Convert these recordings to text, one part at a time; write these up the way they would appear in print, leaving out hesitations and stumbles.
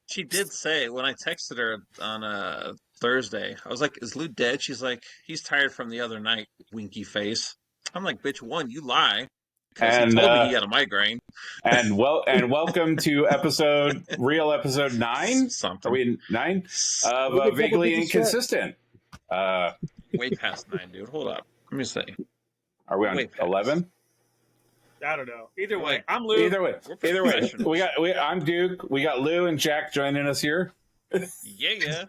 She did say when I texted her on Thursday, I was like, "Is Lou dead?" She's like, "He's tired from the other night." Winky face. I'm like, "Bitch, one, you lie," because he And told me he had a migraine. welcome to episode 9. Are Something. we in 9 We of get double Vaguely digit shit. Inconsistent? Way past 9, dude. Hold up. Let me see. Are we on Way past. 11? I don't know. Either way, Wait. I'm Lou. Either way, I'm Duke. We got Lou and Jack joining us here. Yeah.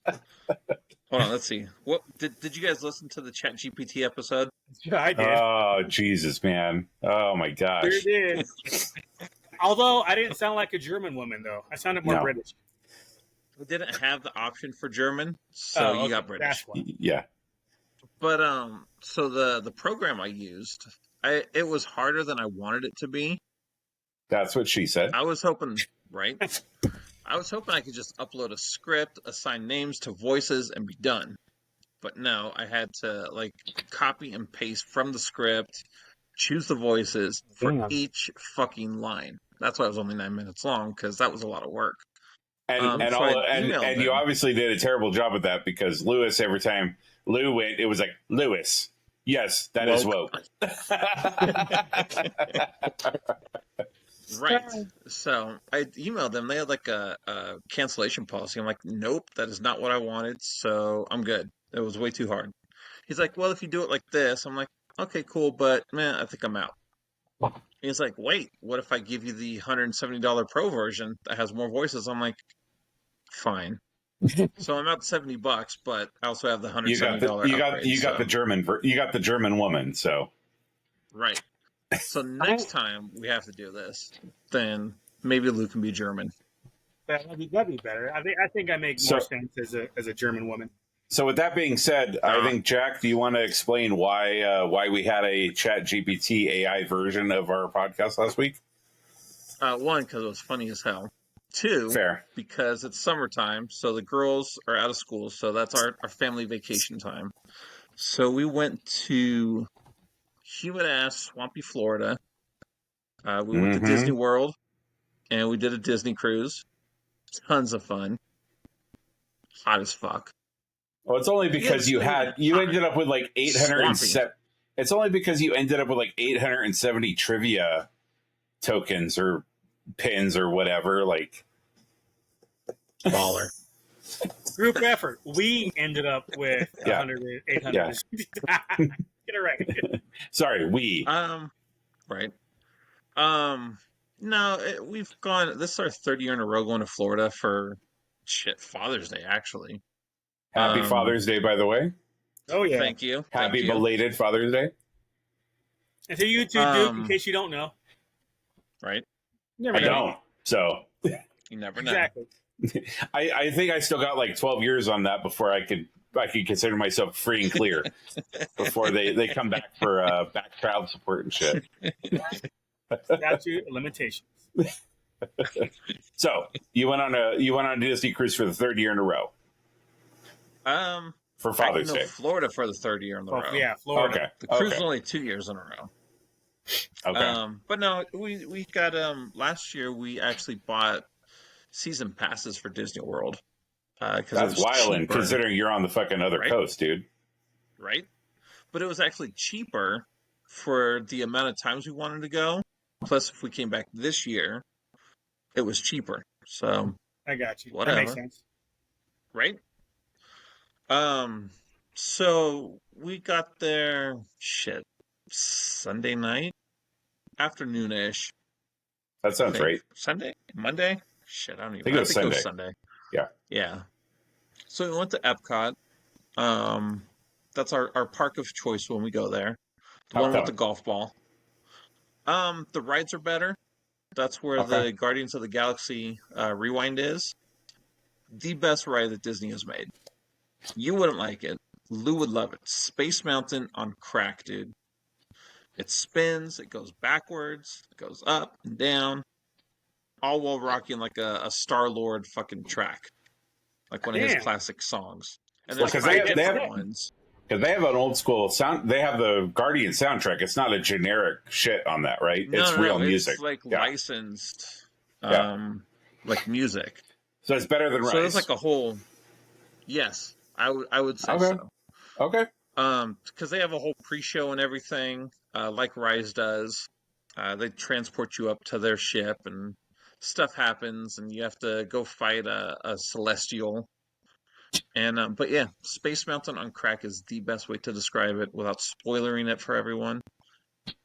Hold on. Let's see. What did you guys listen to the Chat GPT episode? Yeah, I did. Oh Jesus, man! Oh my gosh! Sure did. Although I didn't sound like a German woman, though. I sounded more British. We didn't have the option for German, so you got British. That's why. Yeah. But so the program I used, it was harder than I wanted it to be. That's what she said. I was hoping, right? I was hoping I could just upload a script, assign names to voices, and be done. But no, I had to like copy and paste from the script, choose the voices for each fucking line. That's why it was only 9 minutes long, because that was a lot of work. And you obviously did a terrible job with that, because Lewis, every time Lou went, it was like, Lewis, yes, that is woke. Right. So I emailed them. They had like a cancellation policy. I'm like, nope, that is not what I wanted. So I'm good. It was way too hard. He's like, well, if you do it like this, I'm like, okay, cool, but man, I think I'm out. He's like, wait, what if I give you the $170 pro version that has more voices? I'm like, fine. So I'm out $70, but I also have the $170. You got the German woman. So right. So next time we have to do this, then maybe Lou can be German. That'd be better. I think I make more sense as a German woman. So with that being said, I think, Jack, do you want to explain why we had a Chat GPT AI version of our podcast last week? One, because it was funny as hell. Two, fair, because it's summertime, so the girls are out of school, so that's our family vacation time. So we went to humid-ass, swampy Florida. We went to Disney World, and we did a Disney cruise. Tons of fun. Hot as fuck. Well, it's only because you ended up with like 807. It's only because you ended up with like 870 trivia tokens or pins or whatever. Like, baller. Group effort. We ended up with 800. Yeah. Get it right. Sorry, we. Right. No, we've gone. This is our 3rd year in a row going to Florida for Father's Day, actually. Happy Father's Day, by the way. Oh, yeah. Thank you. Happy belated Father's Day. And to you too, Duke, in case you don't know. Right? I don't. So. You never know. Exactly. I think I still got like 12 years on that before I could consider myself free and clear before they come back for back child support and shit. Statute of limitations. So you went on a Disney cruise for the 3rd year in a row. For Father's Day. Florida for the 3rd year in a row. Yeah, Florida. Okay. The cruise was only 2 years in a row. Okay. But no, we got last year we actually bought season passes for Disney World. That's wild, considering you're on the fucking other coast, dude. Right? But it was actually cheaper for the amount of times we wanted to go. Plus, if we came back this year, it was cheaper. So I got you. Whatever. That makes sense. Right? So we got there Sunday night, afternoon-ish. That sounds right. Sunday? Monday? Shit, I don't even know. I think it was Sunday. Yeah. Yeah. So we went to Epcot. That's our park of choice when we go there. The one with the golf ball. The rides are better. That's where the Guardians of the Galaxy Rewind is. The best ride that Disney has made. You wouldn't like it. Lou would love it. Space Mountain on crack, dude. It spins, it goes backwards, it goes up and down, all while rocking like a Star-Lord fucking track. Like one of his classic songs. And there's 5 different ones. Because they have an old school sound. They have the Guardian soundtrack. It's not a generic shit on that, right? No, it's real music. It's like licensed, like music. So it's better than Rise. So there's like a whole. Yes, I would say so. Okay. Because they have a whole pre-show and everything, like Rise does. They transport you up to their ship, and stuff happens, and you have to go fight a Celestial. And but yeah, Space Mountain on crack is the best way to describe it without spoiling it for everyone.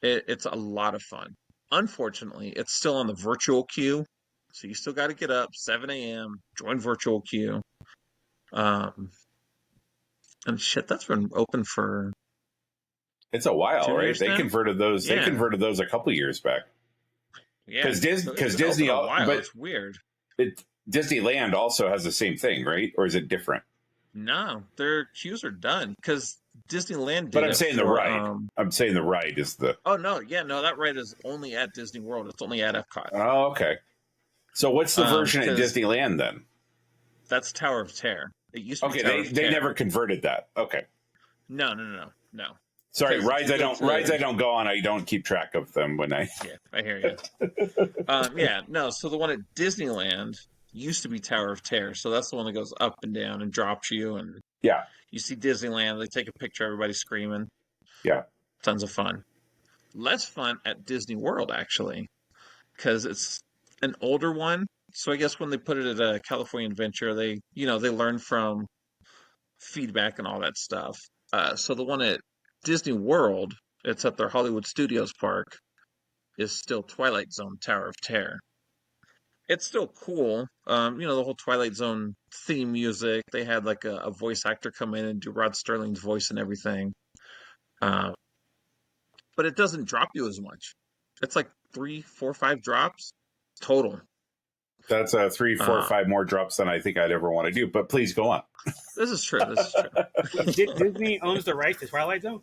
It's a lot of fun. Unfortunately, it's still on the virtual queue, so you still got to get up 7 a.m. join virtual queue. And shit, that's been open for. It's a while, right? They converted those. Yeah. They converted those a couple years back. Yeah, because Disney. It's weird. Disneyland also has the same thing, right? Or is it different? No, their queues are done because Disneyland did. But I'm saying the ride. I'm saying the ride is the. Oh no, yeah, no, that ride is only at Disney World. It's only at Epcot. Oh, okay. So what's the version at Disneyland then? That's Tower of Terror. It used to be Tower of Terror. They never converted that. Okay. No. Sorry, rides I don't go on. I don't keep track of them when I. Yeah, I hear you. No. So the one at Disneyland used to be Tower of Terror. So that's the one that goes up and down and drops you, and you see Disneyland. They take a picture, everybody screaming. Yeah, tons of fun. Less fun at Disney World actually, because it's an older one. So I guess when they put it at a California Adventure, they learn from feedback and all that stuff. So the one at Disney World, it's at their Hollywood Studios park, is still Twilight Zone Tower of Terror. It's still cool. The whole Twilight Zone theme music. They had like a voice actor come in and do Rod Sterling's voice and everything. But it doesn't drop you as much. It's like 3, 4, 5 drops total. That's 3, 4, 5 more drops than I think I'd ever want to do. But please go on. This is true. Disney owns the rights to Twilight Zone?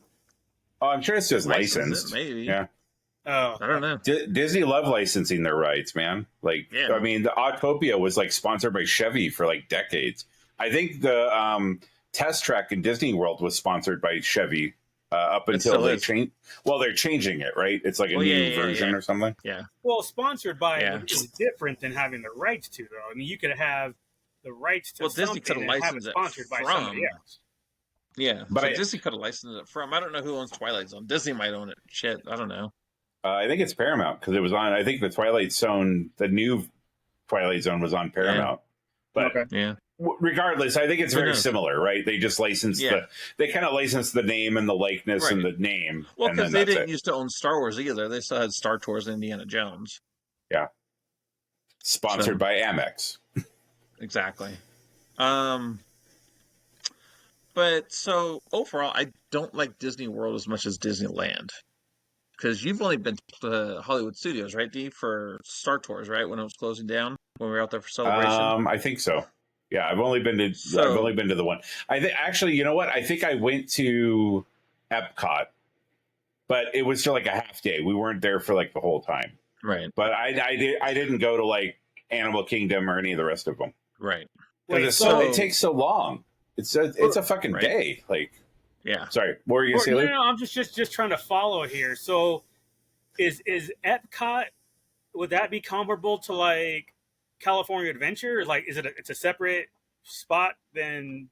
Oh, I'm sure it's just licensed. Maybe. Yeah. Oh, I don't know. Disney love licensing their rights, man. Like, yeah. I mean, the Autopia was like sponsored by Chevy for like decades. I think the test track in Disney World was sponsored by Chevy up until they changed. Well, they're changing it, right? It's like a new version or something. Yeah. Well, sponsored by is different than having the rights to, though. I mean, you could have the rights to Disney could have licensed it sponsored by somebody else. Yeah, but Disney could have licensed it from. I don't know who owns Twilight Zone. Disney might own it. Shit, I don't know. I think it's Paramount because it was on. I think the Twilight Zone, the new Twilight Zone, was on Paramount. Yeah. But regardless, I think it's very similar, right? They just licensed they kind of licensed the name and the likeness and the name. Well, because they didn't used to own Star Wars either. They still had Star Tours and Indiana Jones. Yeah. Sponsored by Amex. Exactly. But so overall, I don't like Disney World as much as Disneyland. Because you've only been to Hollywood Studios, right, Dee, for Star Tours, right, when it was closing down, when we were out there for Celebration? I think so. Yeah, I've only been to the one. I think actually, you know what? I think I went to Epcot, but it was for like a half day. We weren't there for like the whole time. Right. But I didn't go to like Animal Kingdom or any of the rest of them. Right. Because it takes so long. It's a fucking day. Like. Yeah. Sorry. What were you going to say, Luke? No, I'm just trying to follow here. So, is Epcot, would that be comparable to like California Adventure? Like, it's a separate spot than?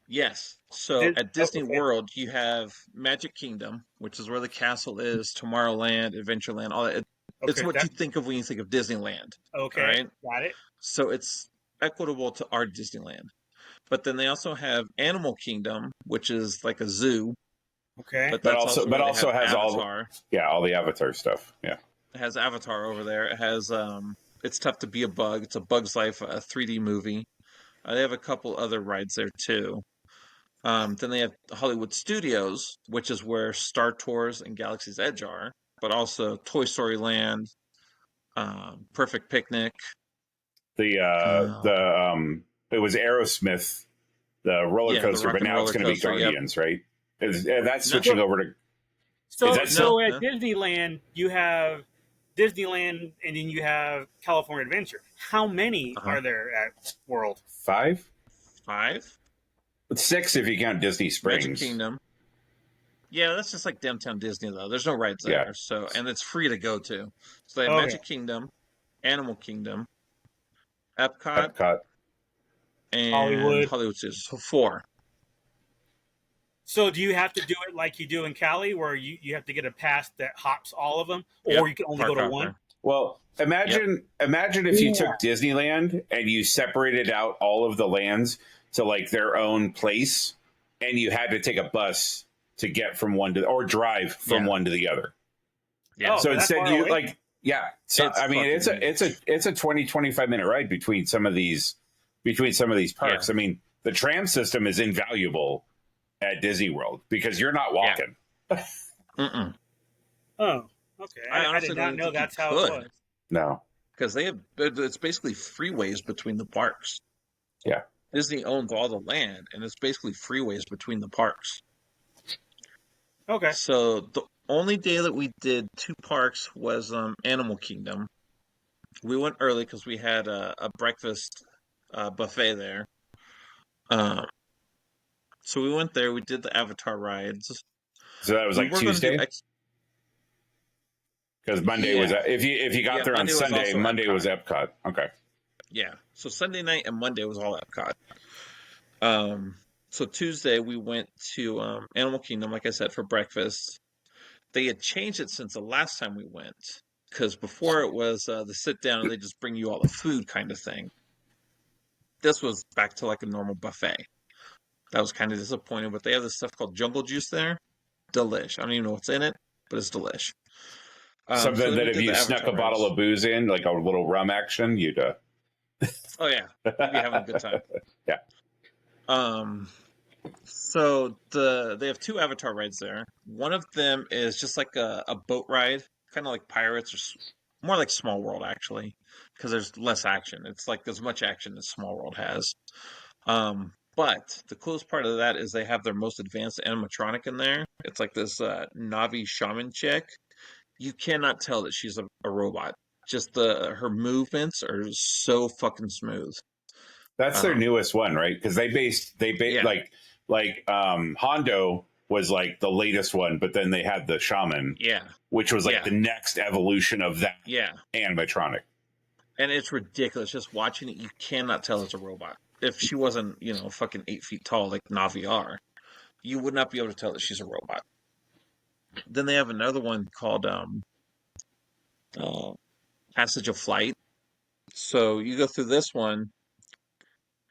Yes. So at Disney World, you have Magic Kingdom, which is where the castle is. Tomorrowland, Adventureland, all that. It's what you think of when you think of Disneyland. Okay. Right? Got it. So it's equitable to our Disneyland. But then they also have Animal Kingdom, which is like a zoo. Okay. But also has Avatar. all the Avatar stuff. Yeah. It has Avatar over there. It has It's Tough to Be a Bug. It's a Bug's Life, a 3D movie. They have a couple other rides there too. Then they have Hollywood Studios, which is where Star Tours and Galaxy's Edge are, but also Toy Story Land, Perfect Picnic. It was Aerosmith, the roller coaster, but now it's going to be Guardians, right? That's switching over to. So at Disneyland, you have Disneyland, and then you have California Adventure. How many are there at World? 5. 5? 6 if you count Disney Springs. Magic Kingdom. Yeah, that's just like downtown Disney though. There's no rides there, so and it's free to go to. So they have Magic Kingdom, Animal Kingdom, Epcot, and Hollywood Studios. So 4. So do you have to do it like you do in Cali, where you have to get a pass that hops all of them, or you can only go to one? Well, imagine if you took Disneyland and you separated out all of the lands to like their own place, and you had to take a bus to get from one to, or drive from one to the other. Yeah. So instead you like, So it's I mean, it's a 20-25 minute ride between some of these parks. I mean, the tram system is invaluable at Disney World because you're not walking. Oh, okay. I did not know that's how it was. No, because it's basically freeways between the parks. Yeah, Disney owns all the land, and it's basically freeways between the parks. Okay. So the only day that we did 2 parks was Animal Kingdom. We went early because we had a breakfast buffet there. So we went there. We did the Avatar rides. So that was like Tuesday. Because Monday was if you got there on Sunday, Monday was Epcot. Okay. Yeah. So Sunday night and Monday was all Epcot. So Tuesday we went to Animal Kingdom, like I said, for breakfast. They had changed it since the last time we went, because before it was the sit down and they just bring you all the food kind of thing. This was back to like a normal buffet. That was kind of disappointing, but they have this stuff called jungle juice there. Delish. I don't even know what's in it, but it's delish. Something that if you snuck a bottle of booze in, like a little rum action, you'd... Oh, yeah. You'd be having a good time. Yeah. So they have 2 Avatar rides there. One of them is just like a boat ride, kind of like Pirates, or more like Small World, actually, because there's less action. It's like as much action as Small World has. But the coolest part of that is they have their most advanced animatronic in there. It's like this Navi shaman chick. You cannot tell that she's a robot. Just her movements are so fucking smooth. That's their newest one, right? Because they based like Hondo was like the latest one, but then they had the shaman, which was like the next evolution of that animatronic. And it's ridiculous. Just watching it, you cannot tell it's a robot. If she wasn't, fucking 8 feet tall like Navi are, you would not be able to tell that she's a robot. Then they have another one called Passage of Flight. So you go through this one,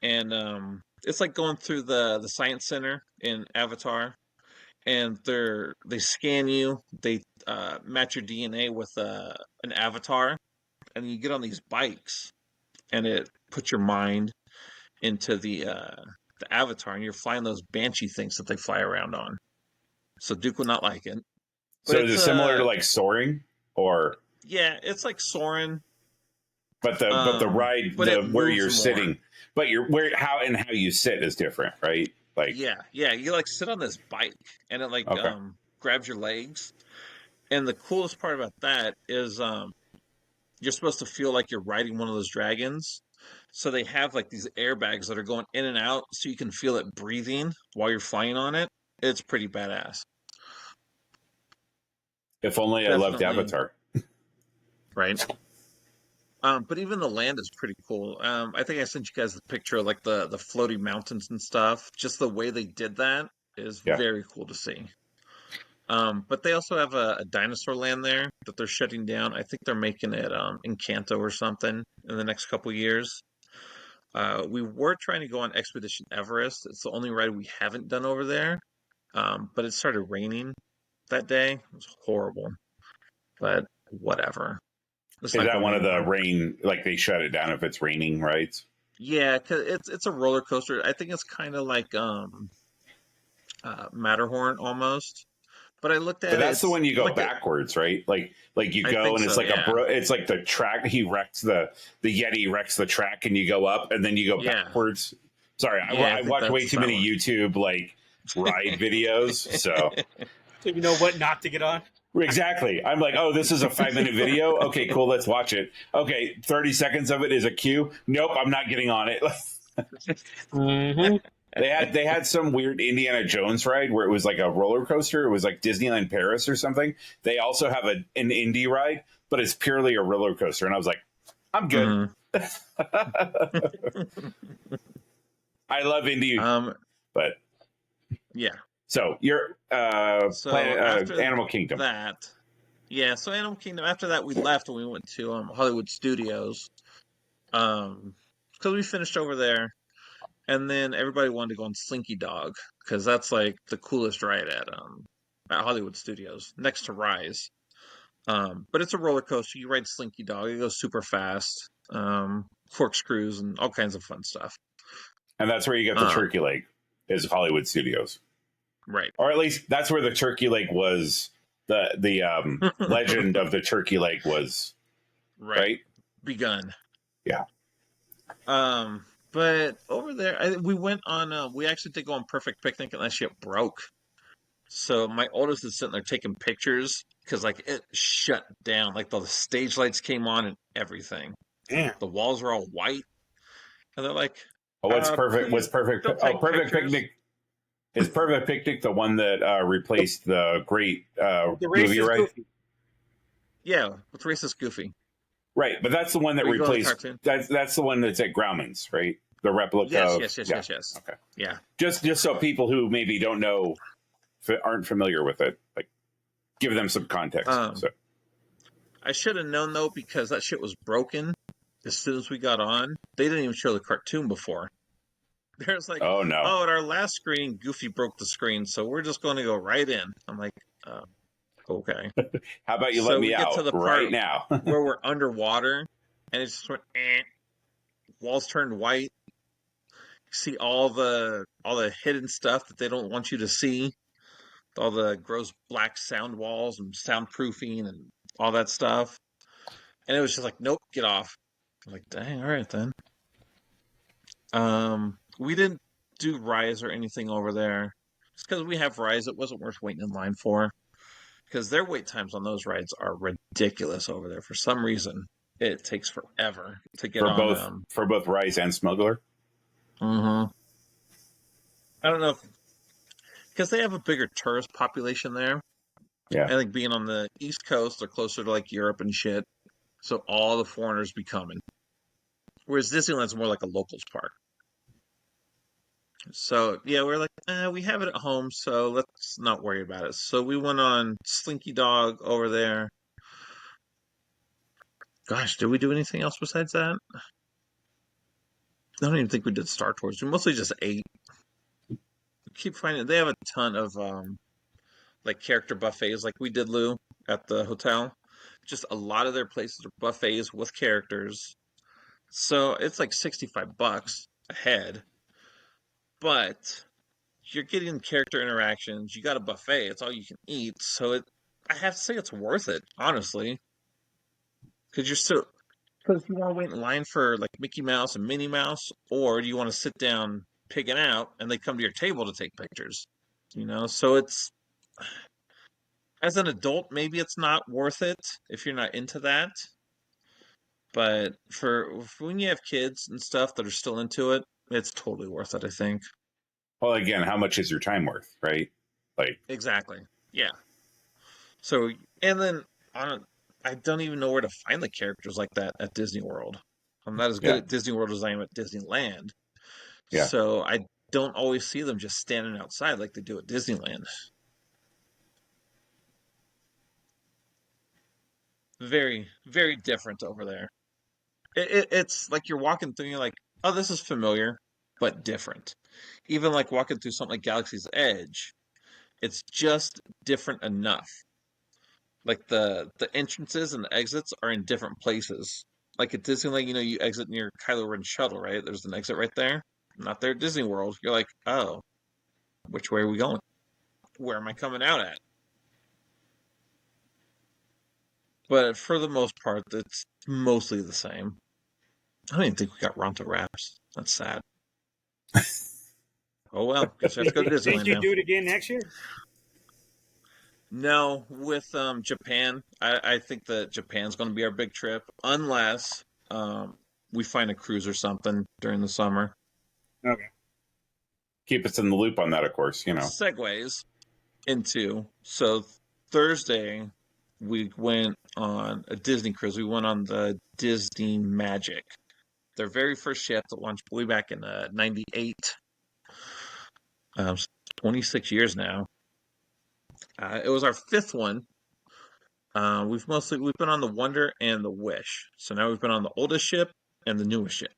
and it's like going through the Science Center in Avatar, and they scan you, they match your DNA with an avatar, and you get on these bikes, and it puts your mind into the avatar, and you're flying those banshee things that they fly around on. So Duke would not like it. So is it similar to like soaring, or? Yeah, it's like soaring. But the ride, where you're sitting, but how you sit is different, right? Like you like sit on this bike, and it like grabs your legs. And the coolest part about that is you're supposed to feel like you're riding one of those dragons. So they have like these airbags that are going in and out, so you can feel it breathing while you're flying on it. It's pretty badass. If only I loved Avatar. Right. But even the land is pretty cool. I think I sent you guys the picture of like the floating mountains and stuff. Just the way they did that is very cool to see. But they also have a dinosaur land there that they're shutting down. I think they're making it in Kanto or something in the next couple years. We were trying to go on Expedition Everest. It's the only ride we haven't done over there. But it started raining that day. It was horrible. But whatever. Is that one of the rain, like they shut it down if it's raining, right? Yeah, because it's a roller coaster. I think it's kind of like Matterhorn almost. But I looked at it. But that's the one you go like backwards, right? Like you go and it's like it's like the track. He wrecks the Yeti wrecks the track, and you go up, and then you go backwards. Sorry, I watch way too many YouTube like ride videos, so you know what not to get on. Exactly. I'm like, oh, this is a 5-minute video. Okay, cool. Let's watch it. Okay, 30 seconds of it is a cue. Nope, I'm not getting on it. Mm-hmm. They had some weird Indiana Jones ride where it was like a roller coaster. It was like Disneyland Paris or something. They also have an indie ride, but it's purely a roller coaster. And I was like, I'm good. I love indie, but yeah. So you're Animal Kingdom. So Animal Kingdom. After that, we left and we went to Hollywood Studios, because we finished over there, and then everybody wanted to go on Slinky Dog because that's like the coolest ride at Hollywood Studios next to Rise. But it's a roller coaster. You ride Slinky Dog. It goes super fast. Corkscrews and all kinds of fun stuff. And that's where you get the turkey leg, is Hollywood Studios. Right. Or at least that's where the turkey leg was. The legend of the turkey leg was right begun. Yeah. But over there, we went on. We actually did go on Perfect Picnic, and that shit broke. So my oldest is sitting there taking pictures because like it shut down. Like the stage lights came on and everything. Damn. The walls were all white, and they're like, "Oh, what's perfect? What's perfect? Oh, Perfect Picnic." Is Perfect Picnic the one that replaced the great movie, right? Goofy. Yeah, with Racist Goofy. Right, but that's the one that replaced. That's the one that's at Grauman's, right? The replica. Yes. Okay. Yeah. Just so people who maybe don't know, aren't familiar with it, like give them some context. So. I should have known though, because that shit was broken as soon as we got on. They didn't even show the cartoon before. There's like, oh no! Oh, at our last screening, Goofy broke the screen, so we're just going to go right in. I'm like, okay. How about you let me out to the part right now? where we're underwater, and it just went. Walls turned white. You see all the hidden stuff that they don't want you to see. All the gross black sound walls and soundproofing and all that stuff. And it was just like, nope, get off. I'm like, dang, all right then. We didn't do Rise or anything over there. Just because we have Rise, it wasn't worth waiting in line for. Because their wait times on those rides are ridiculous over there. For some reason, it takes forever to get on. For both Rise and Smuggler? I don't know. Because they have a bigger tourist population there. Yeah. I think being on the East Coast, they're closer to like Europe and shit. So all the foreigners be coming. Whereas Disneyland's more like a locals park. So, yeah, we're like, we have it at home, so let's not worry about it. So we went on Slinky Dog over there. Gosh, did we do anything else besides that? I don't even think we did Star Tours. We mostly just ate. We keep finding they have a ton of like character buffets like we did, Lou, at the hotel. Just a lot of their places are buffets with characters. So it's like $65 a head. But you're getting character interactions. You got a buffet. It's all you can eat. So I have to say it's worth it, honestly. Because you want to wait in line for like Mickey Mouse and Minnie Mouse, or do you want to sit down pigging out and they come to your table to take pictures? So it's, as an adult, maybe it's not worth it if you're not into that. But for when you have kids and stuff that are still into it, it's totally worth it, I think. Well, again, how much is your time worth, right? Like exactly, yeah. So, and then I don't even know where to find the characters like that at Disney World. I'm not as good at Disney World as I am at Disneyland. Yeah. So I don't always see them just standing outside like they do at Disneyland. Very, very different over there. It's like you're walking through and you're like, oh, this is familiar, but different. Even like walking through something like Galaxy's Edge, it's just different enough. Like the entrances and the exits are in different places. Like at Disneyland, you exit near Kylo Ren's shuttle, right? There's an exit right there. Not there at Disney World. You're like, oh, which way are we going? Where am I coming out at? But for the most part, it's mostly the same. I don't even think we got Ronto wraps. That's sad. Oh well, guess we have to go to Disneyland. Think you do it again next year? No, with Japan, I think that Japan's going to be our big trip, unless we find a cruise or something during the summer. Okay. keep us in the loop on that, of course. Segues into Thursday we went on a Disney cruise. We went on the Disney Magic, their very first ship that launched way back in '98. 26 years now. It was our fifth one. We've been on the Wonder and the Wish. So now we've been on the oldest ship and the newest ship.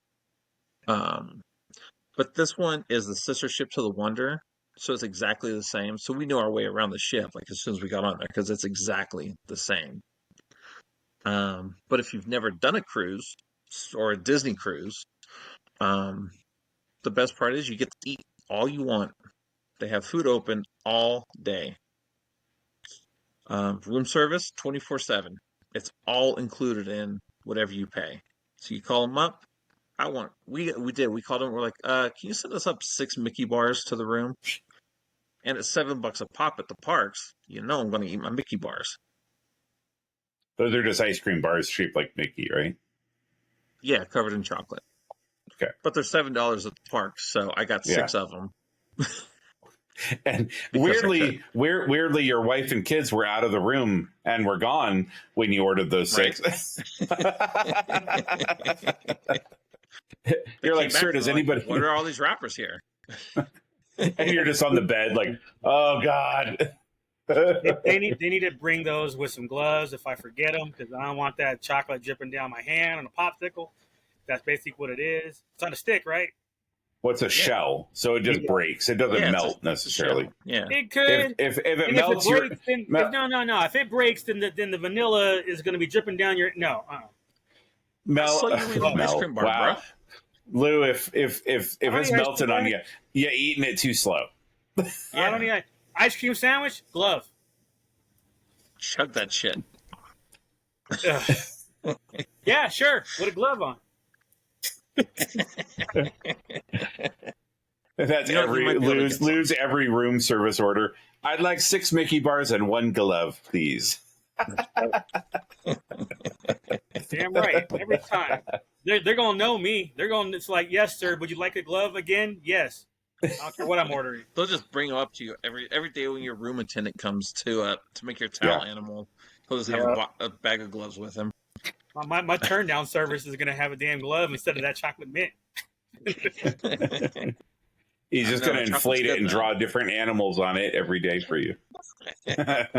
But this one is the sister ship to the Wonder, so it's exactly the same. So we knew our way around the ship like as soon as we got on there because it's exactly the same. But if you've never done a cruise or a Disney cruise, the best part is you get to eat all you want. They have food open all day. Room service 24/7. It's all included in whatever you pay. So you call them up. We called them. We're like, can you send us up 6 Mickey bars to the room? And it's $7 a pop at the parks. You know I'm going to eat my Mickey bars. Those are just ice cream bars shaped like Mickey, right? Yeah, covered in chocolate. Okay. But they're $7 at the park, so I got 6 of them. And weirdly, your wife and kids were out of the room and were gone when you ordered those 6. You're like, sir, does anybody? What are all these wrappers here? And you're just on the bed, like, oh god. They need to bring those with some gloves if I forget them, because I don't want that chocolate dripping down my hand on a popsicle. That's basically what it is. It's on a stick, right? What's a shell? So it just breaks. It doesn't melt necessarily. Yeah, it could. If it melts, if it breaks, then the vanilla is going to be dripping down your Melt. Ice cream bar, wow, bro. Lou, if it's melting on you, you're eating it too slow. I don't need ice cream sandwich, glove. Chug that shit. Yeah, sure. With a glove on. That's lose every room service order. I'd like 6 Mickey bars and 1 glove, please. Damn right. Every time. They're gonna know me. It's like, yes, sir. Would you like a glove again? Yes. I don't care what I'm ordering. They'll just bring them up to you every day when your room attendant comes to make your towel animal. He'll just have a bag of gloves with him. My turn down service is gonna have a damn glove instead of that chocolate mint. He's just going to inflate it and draw different animals on it every day for you. You're not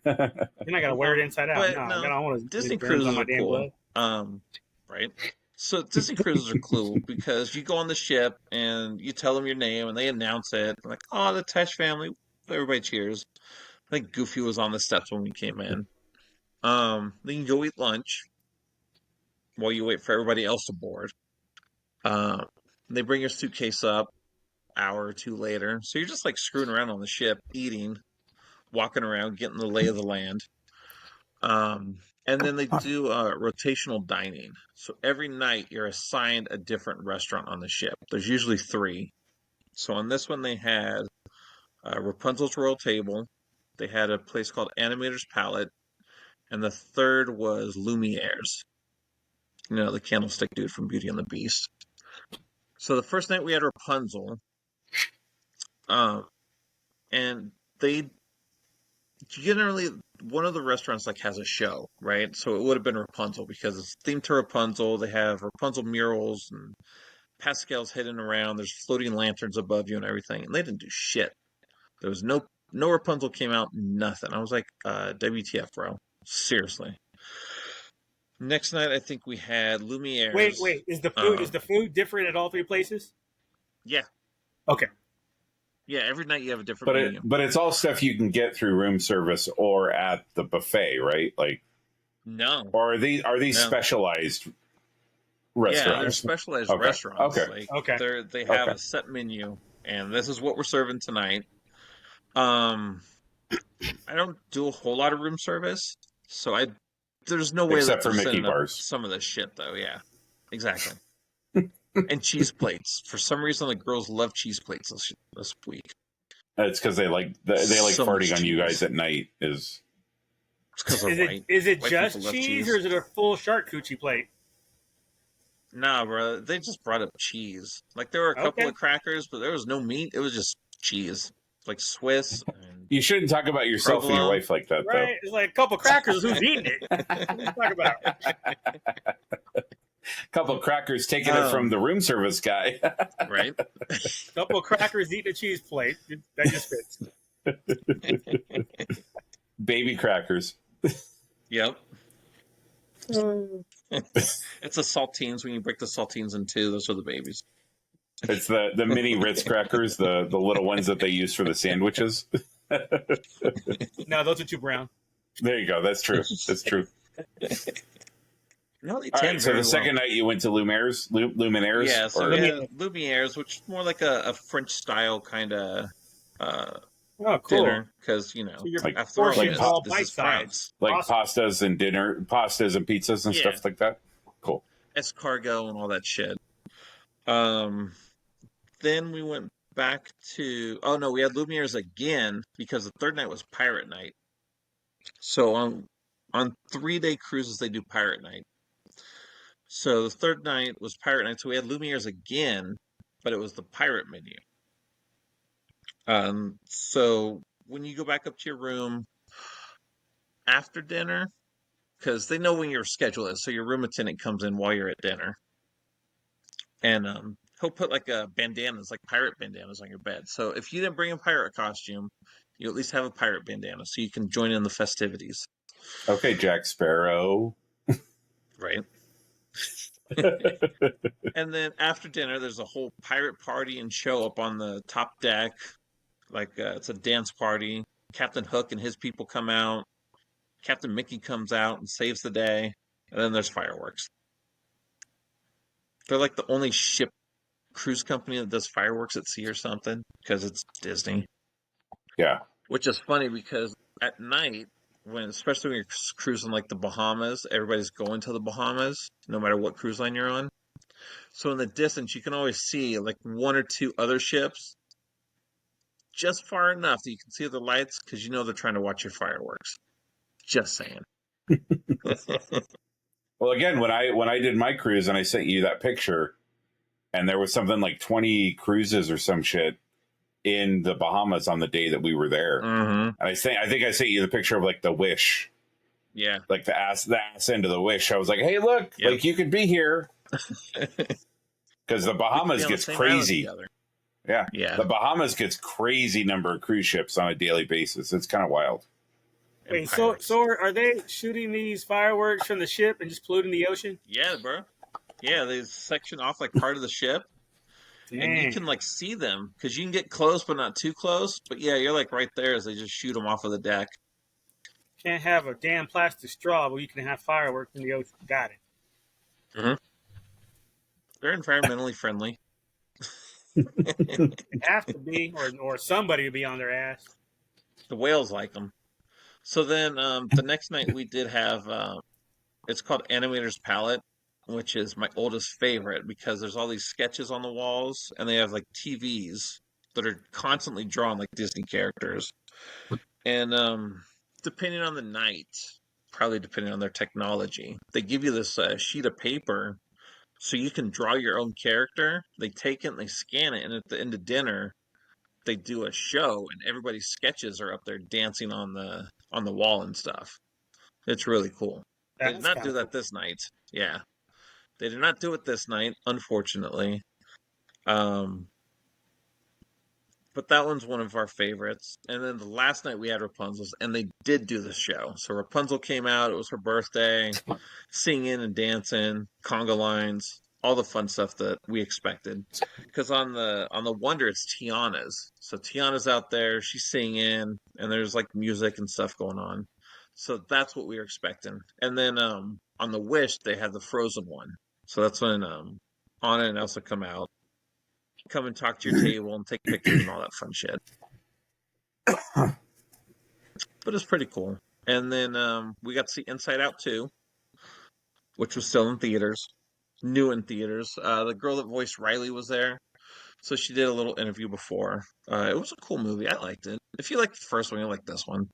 going to wear it inside out. No, I don't want to. Disney cruises are cool. Right? So Disney cruises are cool because you go on the ship and you tell them your name and they announce it. Like, oh, the Tesh family. Everybody cheers. I think Goofy was on the steps when we came in. Then you go eat lunch while you wait for everybody else to board. They bring your suitcase up an hour or two later. So you're just like screwing around on the ship, eating, walking around, getting the lay of the land. And then they do rotational dining. So every night you're assigned a different restaurant on the ship. There's usually 3. So on this one they had Rapunzel's Royal Table. They had a place called Animator's Palette. And the third was Lumiere's. You know, the candlestick dude from Beauty and the Beast. So the first night we had Rapunzel, and they generally, one of the restaurants like has a show, right? So it would have been Rapunzel because it's themed to Rapunzel. They have Rapunzel murals and Pascal's hidden around. There's floating lanterns above you and everything, and they didn't do shit. There was no Rapunzel came out, nothing. I was like, WTF, bro? Seriously. Next night, I think we had Lumiere's. Wait. Is the food different at all 3 places? Yeah. Okay. Yeah, every night you have a different menu. But it's all stuff you can get through room service or at the buffet, right? Like, no. Or are these specialized restaurants? Yeah, they're specialized restaurants. Okay. They have a set menu, and this is what we're serving tonight. I don't do a whole lot of room service, so there's no way except that for Mickey bars. Some of this shit, though. Yeah, exactly. And cheese plates. For some reason, the girls love cheese plates this week. It's because they like so farting on you guys at night. Is it just cheese, or is it a full charcuterie plate? Nah, bro. They just brought up cheese. Like there were a couple Okay. of crackers, but there was no meat. It was just cheese, like Swiss and You shouldn't talk about yourself and your provolone. wife like that, though. Right? It's like a couple crackers. Who's eating it? What are you talking about? A couple of crackers taking it from the room service guy. Right? Couple of crackers eating a cheese plate. That just fits. Baby crackers. Yep. It's the saltines. When you break the saltines in two, those are the babies. It's the mini Ritz crackers, the little ones that they use for the sandwiches. No, those are too brown. There you go. That's true. That's true. No, All right, so the second night you went to Lumiere's? Yeah, so or... we had Lumiere's, which is more like a French style kind of cool. dinner, because you know, So your Like- after all, portions this, all this is France. like Awesome. pastas and pizzas and Yeah. stuff like that? Cool. Escargot and all that shit. Then we went back to. Oh no, we had Lumiere's again because the third night was pirate night. So on 3-day cruises they do pirate night. So the third night was pirate night. So we had Lumiere's again, but it was the pirate menu. So when you go back up to your room after dinner, because they know when your schedule is, so your room attendant comes in while you're at dinner, and he'll put like bandanas, like pirate bandanas, on your bed. So if you didn't bring a pirate costume, you at least have a pirate bandana, so you can join in the festivities. Okay, Jack Sparrow. Right. And then after dinner, there's a whole pirate party and show up on the top deck. Like it's a dance party. Captain Hook and his people come out. Captain Mickey comes out and saves the day. And then there's fireworks. They're like the only ship cruise company that does fireworks at sea or something, because it's Disney. Yeah. Which is funny because at night, especially when you're cruising like the Bahamas, everybody's going to the Bahamas, no matter what cruise line you're on. So in the distance, you can always see like one or two other ships just far enough that you can see the lights, because you know they're trying to watch your fireworks. Just saying. Well, again, when I did my cruise and I sent you that picture, and there was something like 20 cruises or some shit in the Bahamas on the day that we were there. Mm-hmm. And I think I sent you the picture of like the Wish. Yeah. Like the ass end of the Wish. I was like, hey, look, Yep. like you could be here. Because the Bahamas gets crazy. Yeah. Yeah. The Bahamas gets crazy number of cruise ships on a daily basis. It's kind of wild. Wait, so are they shooting these fireworks from the ship and just polluting the ocean? Yeah, bro. Yeah, they section off like part of the ship. Dang. And you can like see them, because you can get close but not too close. But yeah, you're like right there as they just shoot them off of the deck. Can't have a damn plastic straw, but you can have fireworks in the ocean. Got it. Mm-hmm. They're environmentally friendly. It have to be, or somebody would be on their ass. The whales like them. So then the next night we did have, it's called Animator's Palette, which is my oldest favorite, because there's all these sketches on the walls, and they have like TVs that are constantly drawn like Disney characters. And depending on the night, probably depending on their technology, they give you this sheet of paper so you can draw your own character. They take it and they scan it, and at the end of dinner, they do a show, and everybody's sketches are up there dancing on the wall and stuff. It's really cool. They did not do that this night. Yeah. They did not do it this night, unfortunately. But that one's one of our favorites. And then the last night we had Rapunzel's, and they did do the show. So Rapunzel came out. It was her birthday, singing and dancing, conga lines, all the fun stuff that we expected. Because on the Wonder, it's Tiana's. So Tiana's out there, she's singing, and there's like music and stuff going on. So that's what we were expecting. And then on the Wish, they had the Frozen one. So that's when Anna and Elsa come out, come and talk to your table and take pictures and all that fun shit. But it's pretty cool. And then we got to see Inside Out 2, which was still in theaters, new in theaters. The girl that voiced Riley was there, so she did a little interview before. It was a cool movie. I liked it. If you liked the first one, you like this one.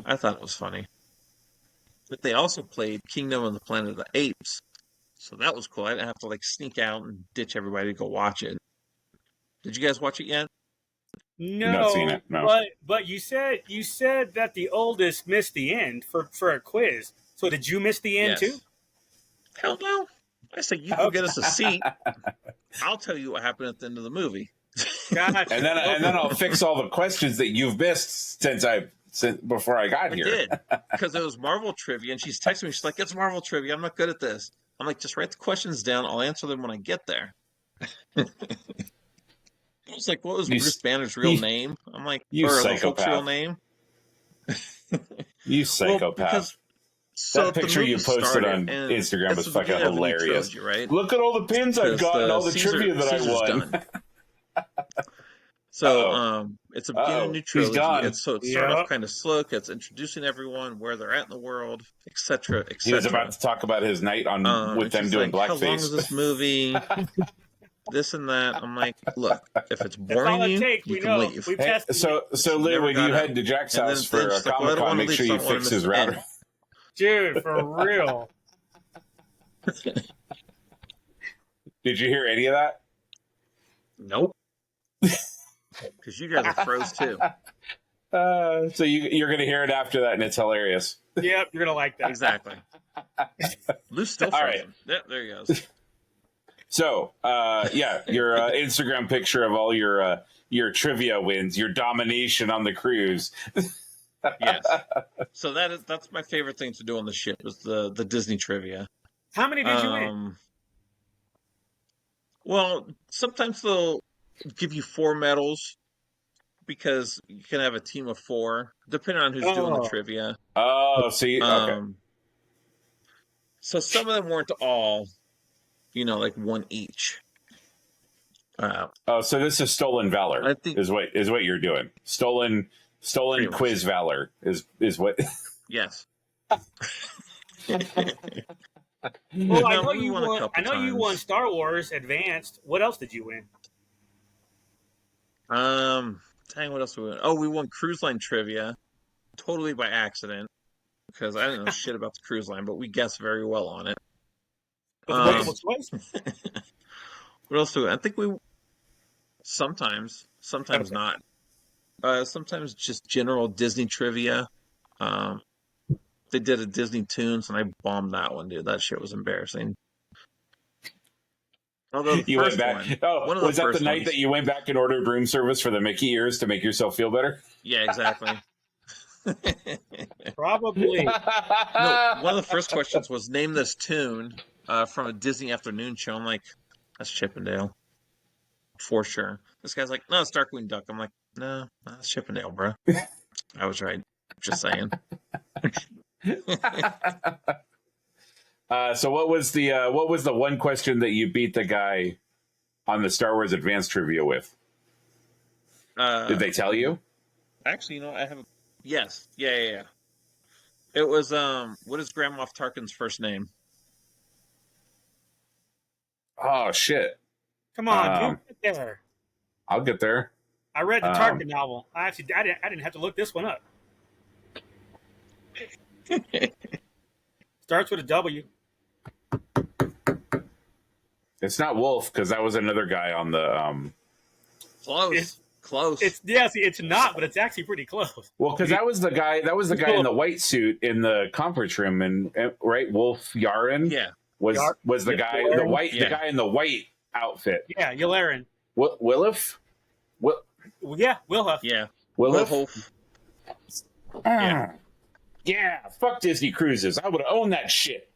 I thought it was funny. But they also played Kingdom of the Planet of the Apes. So that was cool. I didn't have to like sneak out and ditch everybody to go watch it. Did you guys watch it yet? I've not seen No, it. No. but you said that the oldest missed the end for a quiz. So did you miss the end too? Hell no. I said you can get us a seat. I'll tell you what happened at the end of the movie. Gotcha. And then I'll fix all the questions that you've missed since before I got here. I did, because it was Marvel trivia, and she's texting me. She's like, "It's Marvel trivia. I'm not good at this." I'm like, "Just write the questions down. I'll answer them when I get there." I was like, "What was Bruce Banner's real name?" I'm like, "You psychopath. The Hulk's real name." You psychopath. So that picture you posted on Instagram was fucking hilarious. Trilogy, right? Look at all the pins I've got and all the trivia that I won. So it's a beginning of a new trilogy. It started off kind of slow. It's introducing everyone, where they're at in the world, etc., etc. He was about to talk about his night on with them doing blackface. How long is this movie? This and that. I'm like, look, if it's boring you can leave. Hey, so Lou, when you head to Jack's house for a Comic-Con, make sure you fix his router. Dude, for real. Did you hear any of that? Nope. Because you guys are froze too. So you're going to hear it after that, and it's hilarious. Yep, you're going to like that. Exactly. Lou's still frozen. All right. Yep, there he goes. So, your Instagram picture of all your trivia wins, your domination on the cruise. Yes. So that's my favorite thing to do on the ship was the Disney trivia. How many did you win? Well, sometimes they'll give you 4 medals because you can have a team of 4, depending on who's doing the trivia. Oh, see, okay. So some of them weren't all, like 1 each. So this is stolen valor. I think is what you're doing. Stolen quiz valor is what. Yes. Well, I know you won Star Wars Advanced. What else did you win? Dang, what else did we win? Oh, we won cruise line trivia, totally by accident, because I didn't know shit about the cruise line, but we guessed very well on it. Multiple choice? What else do we? I think we sometimes not. Sometimes just general Disney trivia. They did a Disney Tunes, and I bombed that one, dude. That shit was embarrassing. Although you went back. Was that the night that you went back and ordered room service for the Mickey ears to make yourself feel better? Yeah, exactly. Probably. No, one of the first questions was name this tune from a Disney afternoon show. I'm like, that's Chippendale. For sure. This guy's like, no, it's Darkwing Duck. I'm like, no, that's Chippendale, bro. I was right. Just saying. So what was the one question that you beat the guy on the Star Wars Advanced trivia with? Did they tell you? Actually, I have. Yes, yeah. It was what is Grand Moff Tarkin's first name? Oh shit! Come on, get there. I'll get there. I read the Tarkin novel. I didn't have to look this one up. Starts with a W. It's not Wolf because that was another guy on the. Close. It's not, but it's actually pretty close. Well, because that was the guy in the white suit in the conference room, and right, Wolf Yaren. Yeah. Was the guy Yularen? the guy in the white outfit? Yeah, Yularen. Williff? Yeah, Wilhuff. Yeah. Wilhuff. Yeah, fuck Disney Cruises. I would have owned that shit.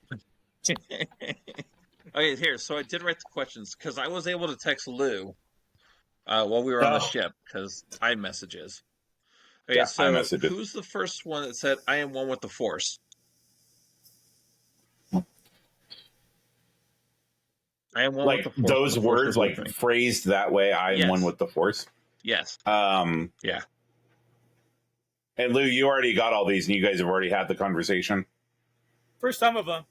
Okay, here. So I did write the questions because I was able to text Lou while we were on the ship because iMessages. Okay, so iMessages. Who's the first one that said, I am one with the Force? I am one with the Force. Those words, phrased that way, I am one with the Force? Yes. Yeah. And Lou, you already got all these, and you guys have already had the conversation. For some of them.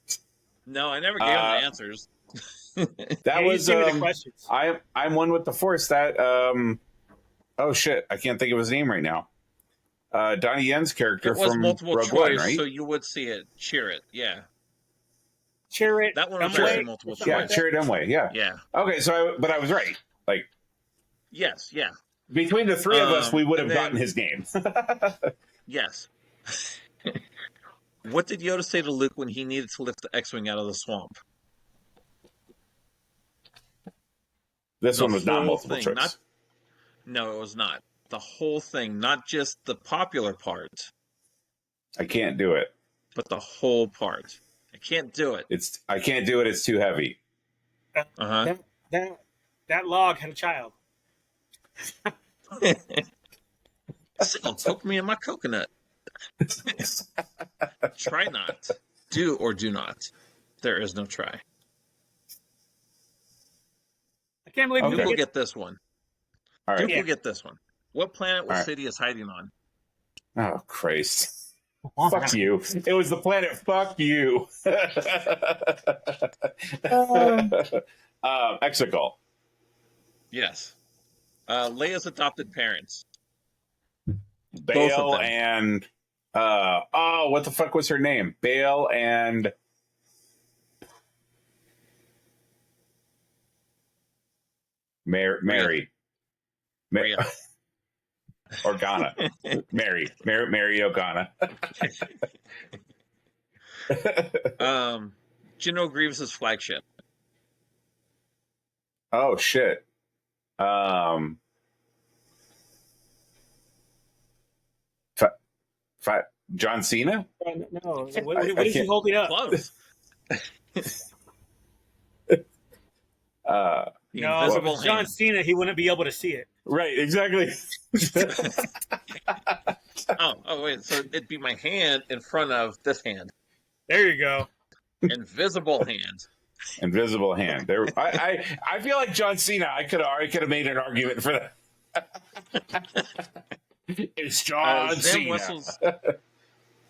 No, I never gave them the answers. That was the questions. I'm one with the Force. That oh shit, I can't think of his name right now. Donnie Yen's character from multiple Rogue choice, One, right? So you would see it, cheer it, yeah. Chariot. That one was actually multiple choice. Yeah, Chariot Emway. Yeah. Yeah. Okay, but I was right. Like, yes, yeah. Between the three of us, we would have gotten his name. Yes. What did Yoda say to Luke when he needed to lift the X-wing out of the swamp? This one was not multiple choice. No, it was not. The whole thing, not just the popular part. I can't do it. But the whole part. I can't do it. I can't do it. It's too heavy. That log had a child. Don't poke me in my coconut. Try not. Do or do not. There is no try. I can't believe Duke will get this one. All right. Duke will get this one. What planet was Sidious hiding on? Oh, Christ. Fuck you. It was the planet Fuck You. Exegol. Yes. Leia's adopted parents. Bail and... what the fuck was her name? Bail and... Mary. Maria. Organa. Mary Organa. General Grievous's flagship. Oh shit. John Cena? No. What is he holding up? Close. No, if it was John Cena, he wouldn't be able to see it. Right, exactly. oh, wait. So it'd be my hand in front of this hand. There you go. Invisible hand. Invisible hand. There. I feel like John Cena. I could have made an argument for that. It's John Cena.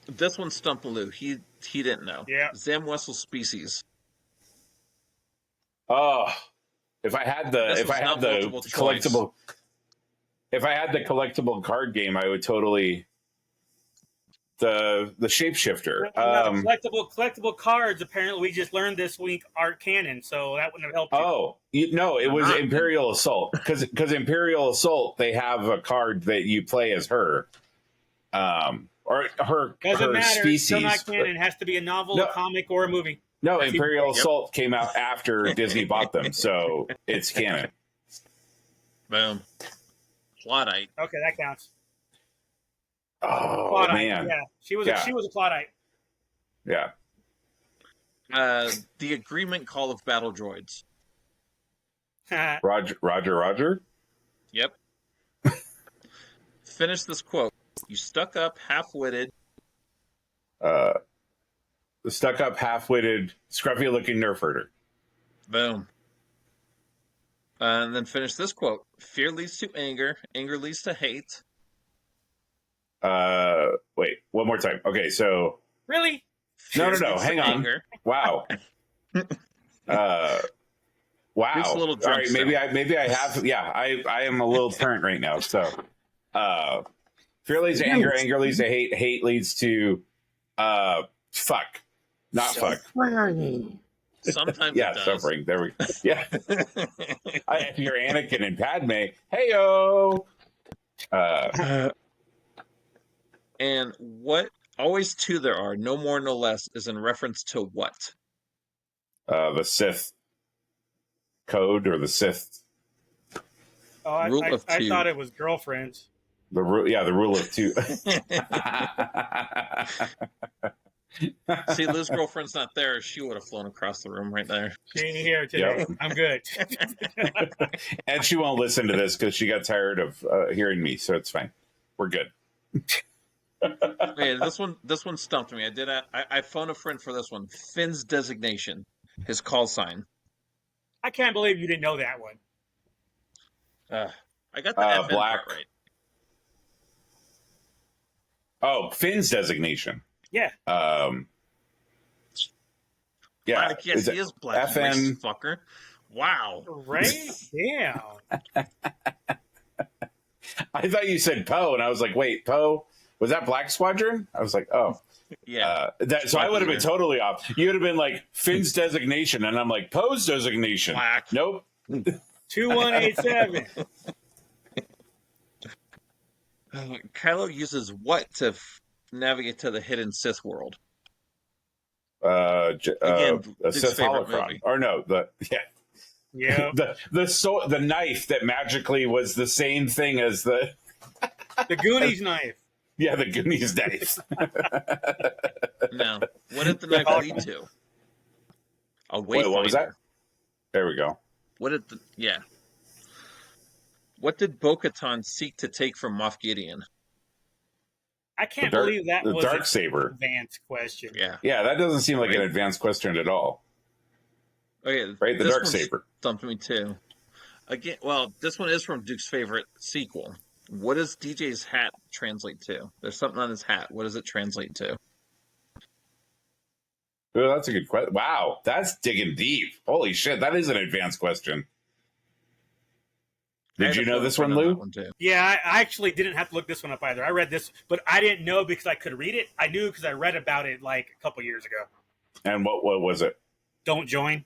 This one stumped Lou. He didn't know. Yeah. Zam Wessel's species. Oh, if I had the collectible card game, I would totally the shapeshifter. Collectible cards. Apparently, we just learned this week aren't canon, so that wouldn't have helped. Oh, no, it was Imperial Assault because Imperial Assault they have a card that you play as her, or her doesn't matter. Species. It's still not canon. It has to be a novel, a comic, or a movie. No, Imperial Assault came out after Disney bought them, so it's canon. Boom. Plotite. Okay, that counts. Oh, Plotite. man. Yeah, she was a Plotite. Yeah. The Agreement Call of Battle Droids. Roger. Yep. Finish this quote. You stuck up, half-witted. Stuck-up, half-witted, scruffy-looking nerf herder. Boom. And then finish this quote. Fear leads to anger. Anger leads to hate. Wait, one more time. Okay, so... Really? No. Hang on. Anger. Wow. Wow. All right, maybe I have... Yeah, I am a little turnt right now, so... Fear leads to anger. Anger leads to hate. Hate leads to... fuck. Not fuck. Sometimes yeah, it does. Suffering. There we go. Yeah. If you're Anakin and Padme, hey-o! And what always two there are, no more, no less, is in reference to what? The Sith code or the Sith rule of two. I thought it was girlfriends. The rule of two. See, Lou's girlfriend's not there. She would have flown across the room right there. She ain't here today. Yep. I'm good. And she won't listen to this because she got tired of hearing me, so it's fine. We're good. Hey, this one stumped me. I phoned a friend for this one. Finn's designation, his call sign. I can't believe you didn't know that one. I got the FN black. part right. Oh, Finn's designation. Yeah. Yeah. Yes, he is black. FN fucker. Wow. Right? Damn. I thought you said Poe, and I was like, wait, Poe? Was that Black Squadron? I was like, oh. Yeah. So I would have been totally off. You would have been like Finn's designation, and I'm like Poe's designation. Black. Nope. 2187. Kylo uses what to navigate to the hidden Sith world? Again, a Duke's Sith favorite holocron. movie. Or no, Yeah. the knife that magically was the same thing as the Goonies knife. Yeah, the Goonies knife. No. What did the knife lead to? A wayfinder. Wait, what was that? There we go. What did Bo-Katan seek to take from Moff Gideon? I can't believe that was the Darksaber. Advanced question. Yeah, that doesn't seem like an advanced question at all. Okay, right, the Darksaber stumped me too. Again, well, this one is from Duke's favorite sequel. What does DJ's hat translate to? There's something on his hat. What does it translate to? Oh, that's a good question. Wow, that's digging deep. Holy shit, that is an advanced question. Did you know this one, Lou? Yeah, I actually didn't have to look this one up either. I read this, but I didn't know because I could read it. I knew because I read about it like a couple years ago. And what was it? Don't join.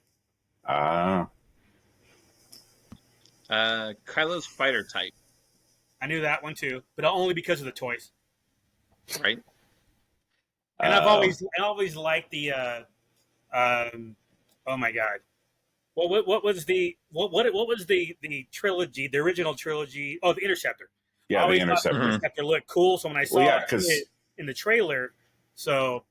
Kylo's fighter type. I knew that one too, but only because of the toys. Right. And I've always liked the oh my god. What was the trilogy, the original trilogy? Oh, the Interceptor. Yeah, the Interceptor. The Interceptor looked cool, so when I saw it in the trailer, but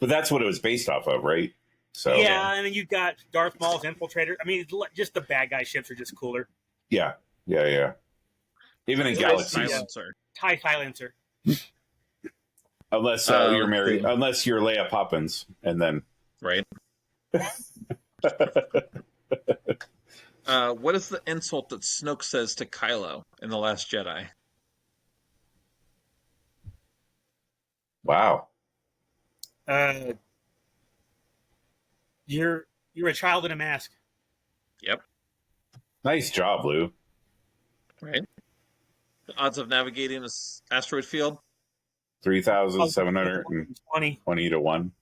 that's what it was based off of, right? So yeah, and then you've got Darth Maul's Infiltrator. I mean, just the bad guy ships are just cooler. Yeah. Even in Galaxies. TIE Silencer. Unless you're married, unless you're Leia Poppins, and then right. What is the insult that Snoke says to Kylo in The Last Jedi? Wow. You're a child in a mask. Yep. Nice job, Lou. Right. The odds of navigating this asteroid field? 3,720 to 1.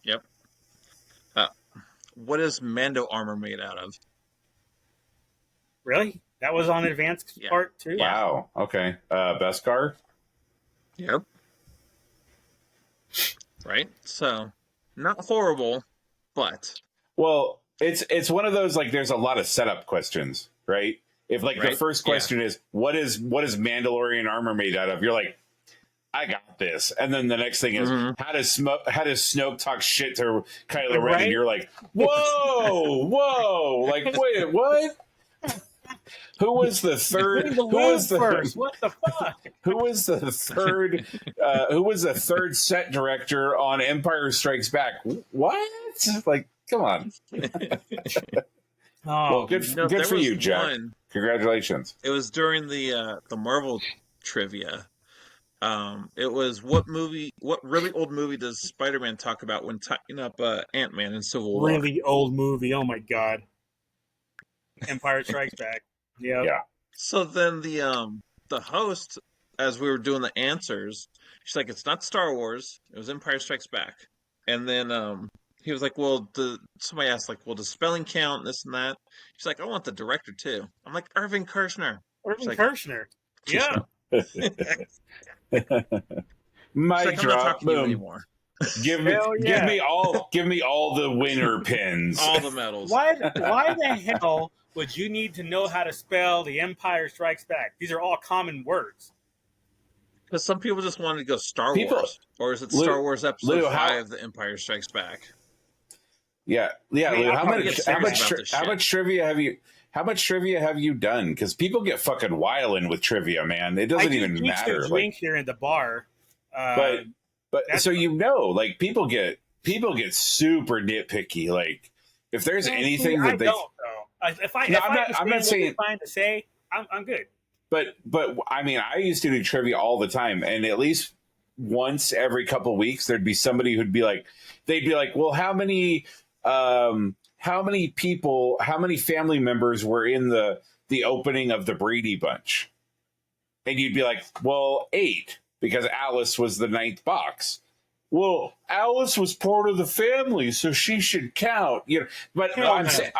Yep. What is Mando armor made out of? Really? That was on advanced part too? Wow. Okay. Beskar? Yep. Right? So, not horrible, but... Well, it's one of those, like, there's a lot of setup questions, right? If, like, the first question is, what is Mandalorian armor made out of? You're like, I got this. And then the next thing is, how does Snoke talk shit to Kylo Ren? And you're like, whoa. Like, wait, what? Who was the third? Who was the first? What the fuck? Who was the third? Who was the third set director on Empire Strikes Back? What? Like, come on. Well, good for you, Jack. Congratulations. It was during the Marvel trivia. It was what really old movie does Spider-Man talk about when tying up Ant-Man in Civil War? Really old movie. Oh my god. Empire Strikes Back. Yep. Yeah. So then the host, as we were doing the answers, she's like, "It's not Star Wars. It was Empire Strikes Back." And then he was like, "Well, somebody asked like, well, does spelling count? This and that." She's like, "I want the director too." I'm like, "Irving Kershner." Kershner. Yeah. Mic drop. Boom. Give me all the winner pins. All the medals. Why the hell would you need to know how to spell The Empire Strikes Back? These are all common words. Because some people just wanted to go Star Wars. Or is it Star Wars Episode 5, The Empire Strikes Back? Yeah. Lou, how much trivia have you... How much trivia have you done? Because people get fucking wildin' with trivia, man. It doesn't even matter. I drink here in the bar, but so like people get super nitpicky. Like if there's anything that they don't know. I'm not saying fine to say. I'm good. But I mean, I used to do trivia all the time, and at least once every couple of weeks, there'd be somebody who'd be like, well, how many family members were in the opening of the Brady Bunch? And you'd be like, well, 8. because Alice was the 9th box. Well, Alice was part of the family, so she should count. But I'm saying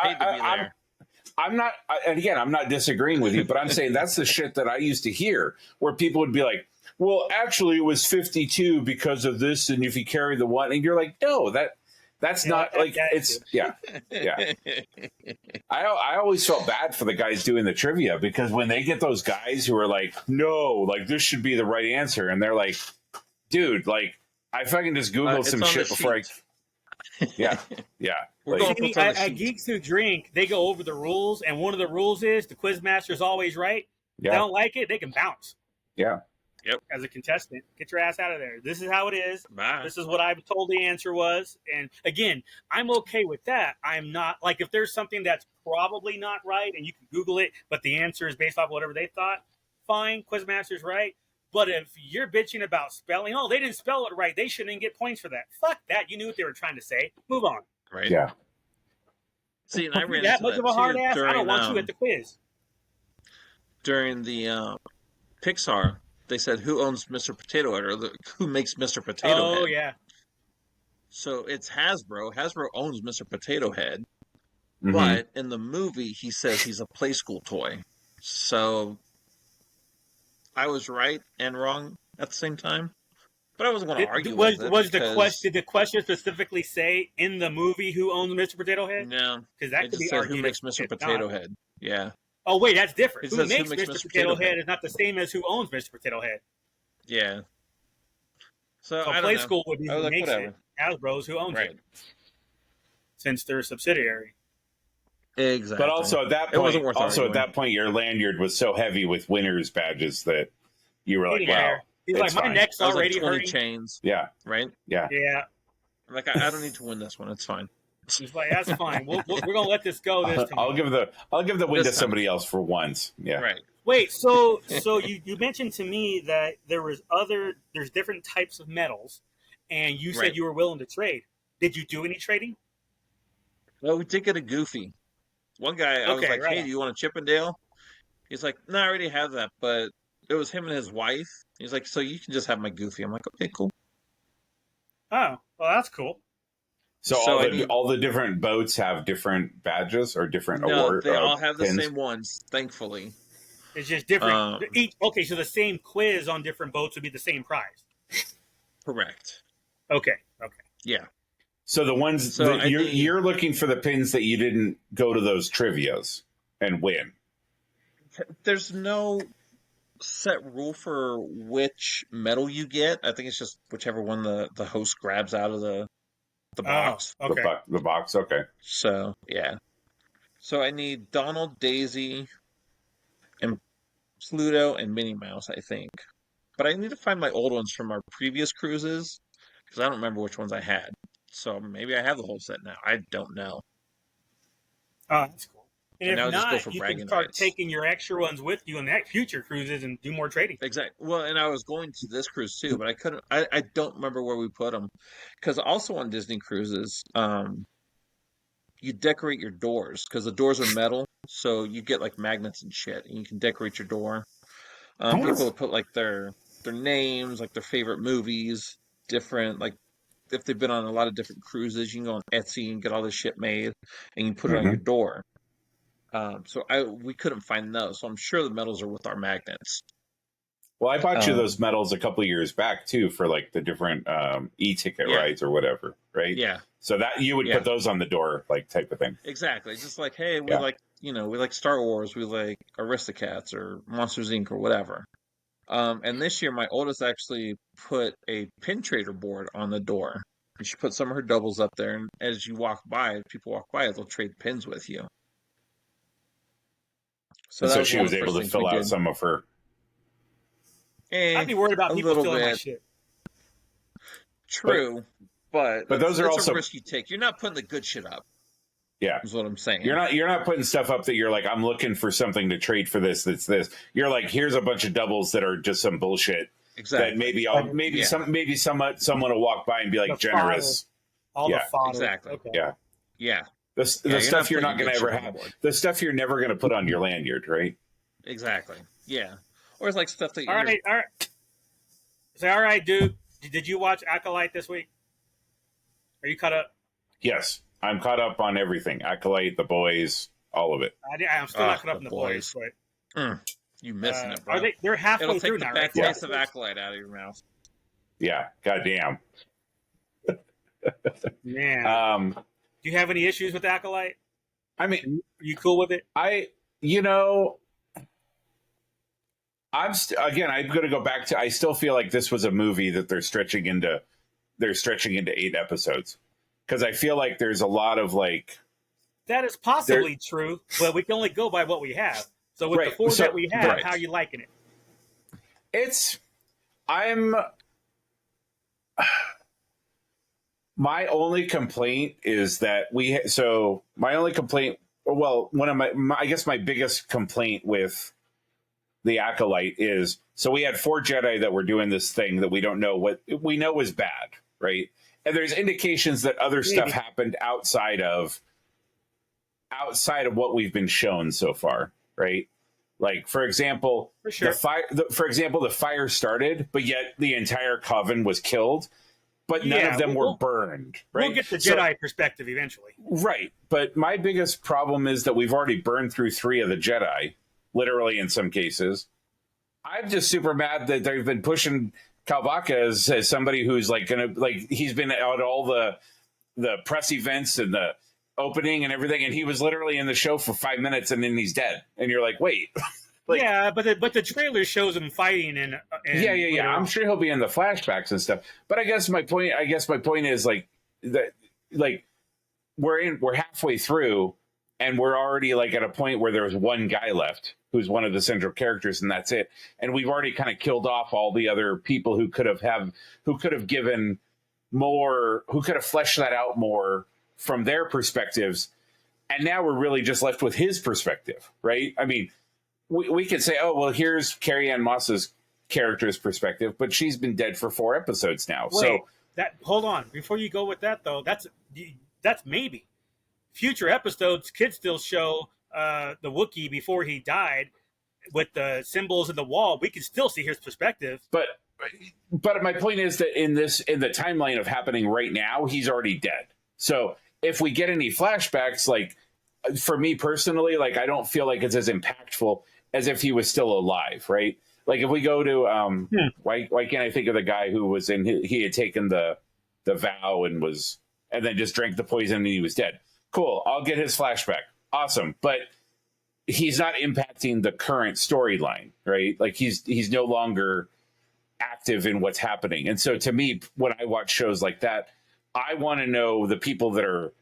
I'm not, and again, I'm not disagreeing with you, but I'm saying that's the shit that I used to hear, where people would be like, well, actually, it was 52 because of this, and if you carry the one, and you're like, no, that's not like it's yeah. I always felt bad for the guys doing the trivia, because when they get those guys who are like, no, like this should be the right answer, and they're like, dude, like I fucking just googled some shit before yeah. We're like, at Geeks Who Drink, they go over the rules, and one of the rules is the quizmaster is always right. If they don't like it, they can bounce. Yeah. Yep. As a contestant, get your ass out of there. This is how it is. Bye. This is what I was told the answer was. And again, I'm okay with that. I'm not like, if there's something that's probably not right and you can Google it, but the answer is based off whatever they thought, fine, quizmaster's right. But if you're bitching about spelling, oh, they didn't spell it right, they shouldn't get points for that. Fuck that. You knew what they were trying to say. Move on. Right. Yeah. See, and I ran that much of a hard ass. During, I don't want you at the quiz. During the Pixar, they said, who owns Mr. Potato Head, or who makes Mr. Potato Head? Oh, yeah. So it's Hasbro. Hasbro owns Mr. Potato Head. Mm-hmm. But in the movie, he says he's a play school toy. So I was right and wrong at the same time. But I wasn't going to argue with it. Did the question specifically say in the movie who owns Mr. Potato Head? No. Because that could be argued. Who makes Mr. Potato Head? Yeah. Oh, wait, that's different. Who makes Mr. Potato Head is not the same as who owns Mr. Potato Head. Yeah. So I play don't know. school would be who makes it. Hasbro's who owns it. Since they're a subsidiary. Exactly. But also at that point, your lanyard was so heavy with winners badges that you were like, wow. He's like, my neck's already hurting. Chains. Yeah. Right? Yeah. Yeah. Like, I don't need to win this one. It's fine. He's like, that's fine. We're going to let this go this time. I'll give the win to somebody else for once. Yeah. Right. Wait, so you mentioned to me that there's different types of metals, and you said you were willing to trade. Did you do any trading? Well, we did get a Goofy. One guy, I was like, hey, do you want a Chippendale? He's like, no, I already have that, but it was him and his wife. He's like, so you can just have my Goofy. I'm like, okay, cool. Oh, well, that's cool. So all the different boats have different badges or different awards? They all have the same ones, thankfully. It's just different. So the same quiz on different boats would be the same prize. Correct. Okay. Yeah. So the ones you're looking for the pins that you didn't go to those trivias and win. There's no set rule for which medal you get. I think it's just whichever one the host grabs out of the box. Oh, okay. The box, okay. So, yeah. So I need Donald, Daisy, and Pluto, and Minnie Mouse, I think. But I need to find my old ones from our previous cruises, because I don't remember which ones I had. So maybe I have the whole set now. I don't know. Oh, that's cool. And if not, you can start taking your extra ones with you in that future cruises and do more trading. Exactly. Well, and I was going to this cruise too, but I couldn't. I don't remember where we put them, because also on Disney cruises, you decorate your doors, because the doors are metal, so you get like magnets and shit, and you can decorate your door. People will put like their names, like their favorite movies, different like. If they've been on a lot of different cruises, you can go on Etsy and get all this shit made, and you put it on your door. So we couldn't find those, so I'm sure the medals are with our magnets. Well, I bought you those medals a couple of years back too for like the different e-ticket rides or whatever, right? Yeah. So that you would put those on the door, like type of thing. Exactly. Just like, hey, we like Star Wars, we like Aristocats or Monsters Inc. or whatever. And this year, my oldest actually put a pin trader board on the door. And she put some of her doubles up there, and as you walk by, people walk by, they'll trade pins with you. So she was able to fill out some of her. I'd be worried about people stealing my shit. True, but those are also a risk you take. You're not putting the good shit up. Yeah, is what I'm saying. You're not putting stuff up that you're like, I'm looking for something to trade for this. That's this. You're like, here's a bunch of doubles that are just some bullshit. Exactly. That someone will walk by and be like the generous. All the fodder. Exactly. Okay. Yeah. The stuff you're not going to ever have. The stuff you're never going to put on your lanyard, right? Exactly. Yeah. Or it's like stuff that All right. Say, all right, dude. Did you watch Acolyte this week? Are you caught up? Yes, I'm caught up on everything. Acolyte, The Boys, all of it. I'm still not caught up in the boys, but you missing it, bro. are they? They're halfway It'll through take the now, bad right? taste of Acolyte out of your mouth. Yeah, goddamn. Man, do you have any issues with Acolyte? I mean, are you cool with it? I'm going to go back to. I still feel like this was a movie that they're stretching into 8 episodes, because I feel like there's a lot of like. That is possibly true, but we can only go by what we have. So with the 4 that we have, how are you liking it? My only complaint is that I guess my biggest complaint with the Acolyte is, so we had 4 Jedi that were doing this thing that we don't know what we know is bad, right? And there's indications that other stuff happened outside of what we've been shown so far, right? Like, for example, the fire started, but yet the entire coven was killed, but none of them were burned, right? We'll get the Jedi perspective eventually. Right. But my biggest problem is that we've already burned through 3 of the Jedi, literally in some cases. I'm just super mad that they've been pushing Kalbaka as somebody who's like he's been at all the press events and the opening and everything, and he was literally in the show for 5 minutes and then he's dead. And you're like, wait. but the trailer shows him fighting and yeah. I'm sure he'll be in the flashbacks and stuff. But I guess my point is like that, like we're halfway through and we're already like at a point where there's one guy left who's one of the central characters, and that's it. And we've already kind of killed off all the other people who could have given more, who could have fleshed that out more from their perspectives. And now we're really just left with his perspective, right? I mean, we could say, oh, well, here's Carrie Ann Moss's character's perspective, but she's been dead for 4 episodes now. Hold on. Before you go with that, though, that's maybe. Future episodes could still show the Wookiee before he died with the symbols in the wall. We could still see his perspective. But my point is that in the timeline of happening right now, he's already dead. So if we get any flashbacks, like for me personally, like I don't feel like it's as impactful as if he was still alive, right? Like if we go to why can't I think of the guy who was he had taken the vow and then just drank the poison and he was dead. Cool, I'll get his flashback. Awesome. But he's not impacting the current storyline, right? Like he's no longer active in what's happening. And so to me, when I watch shows like that, I want to know the people that are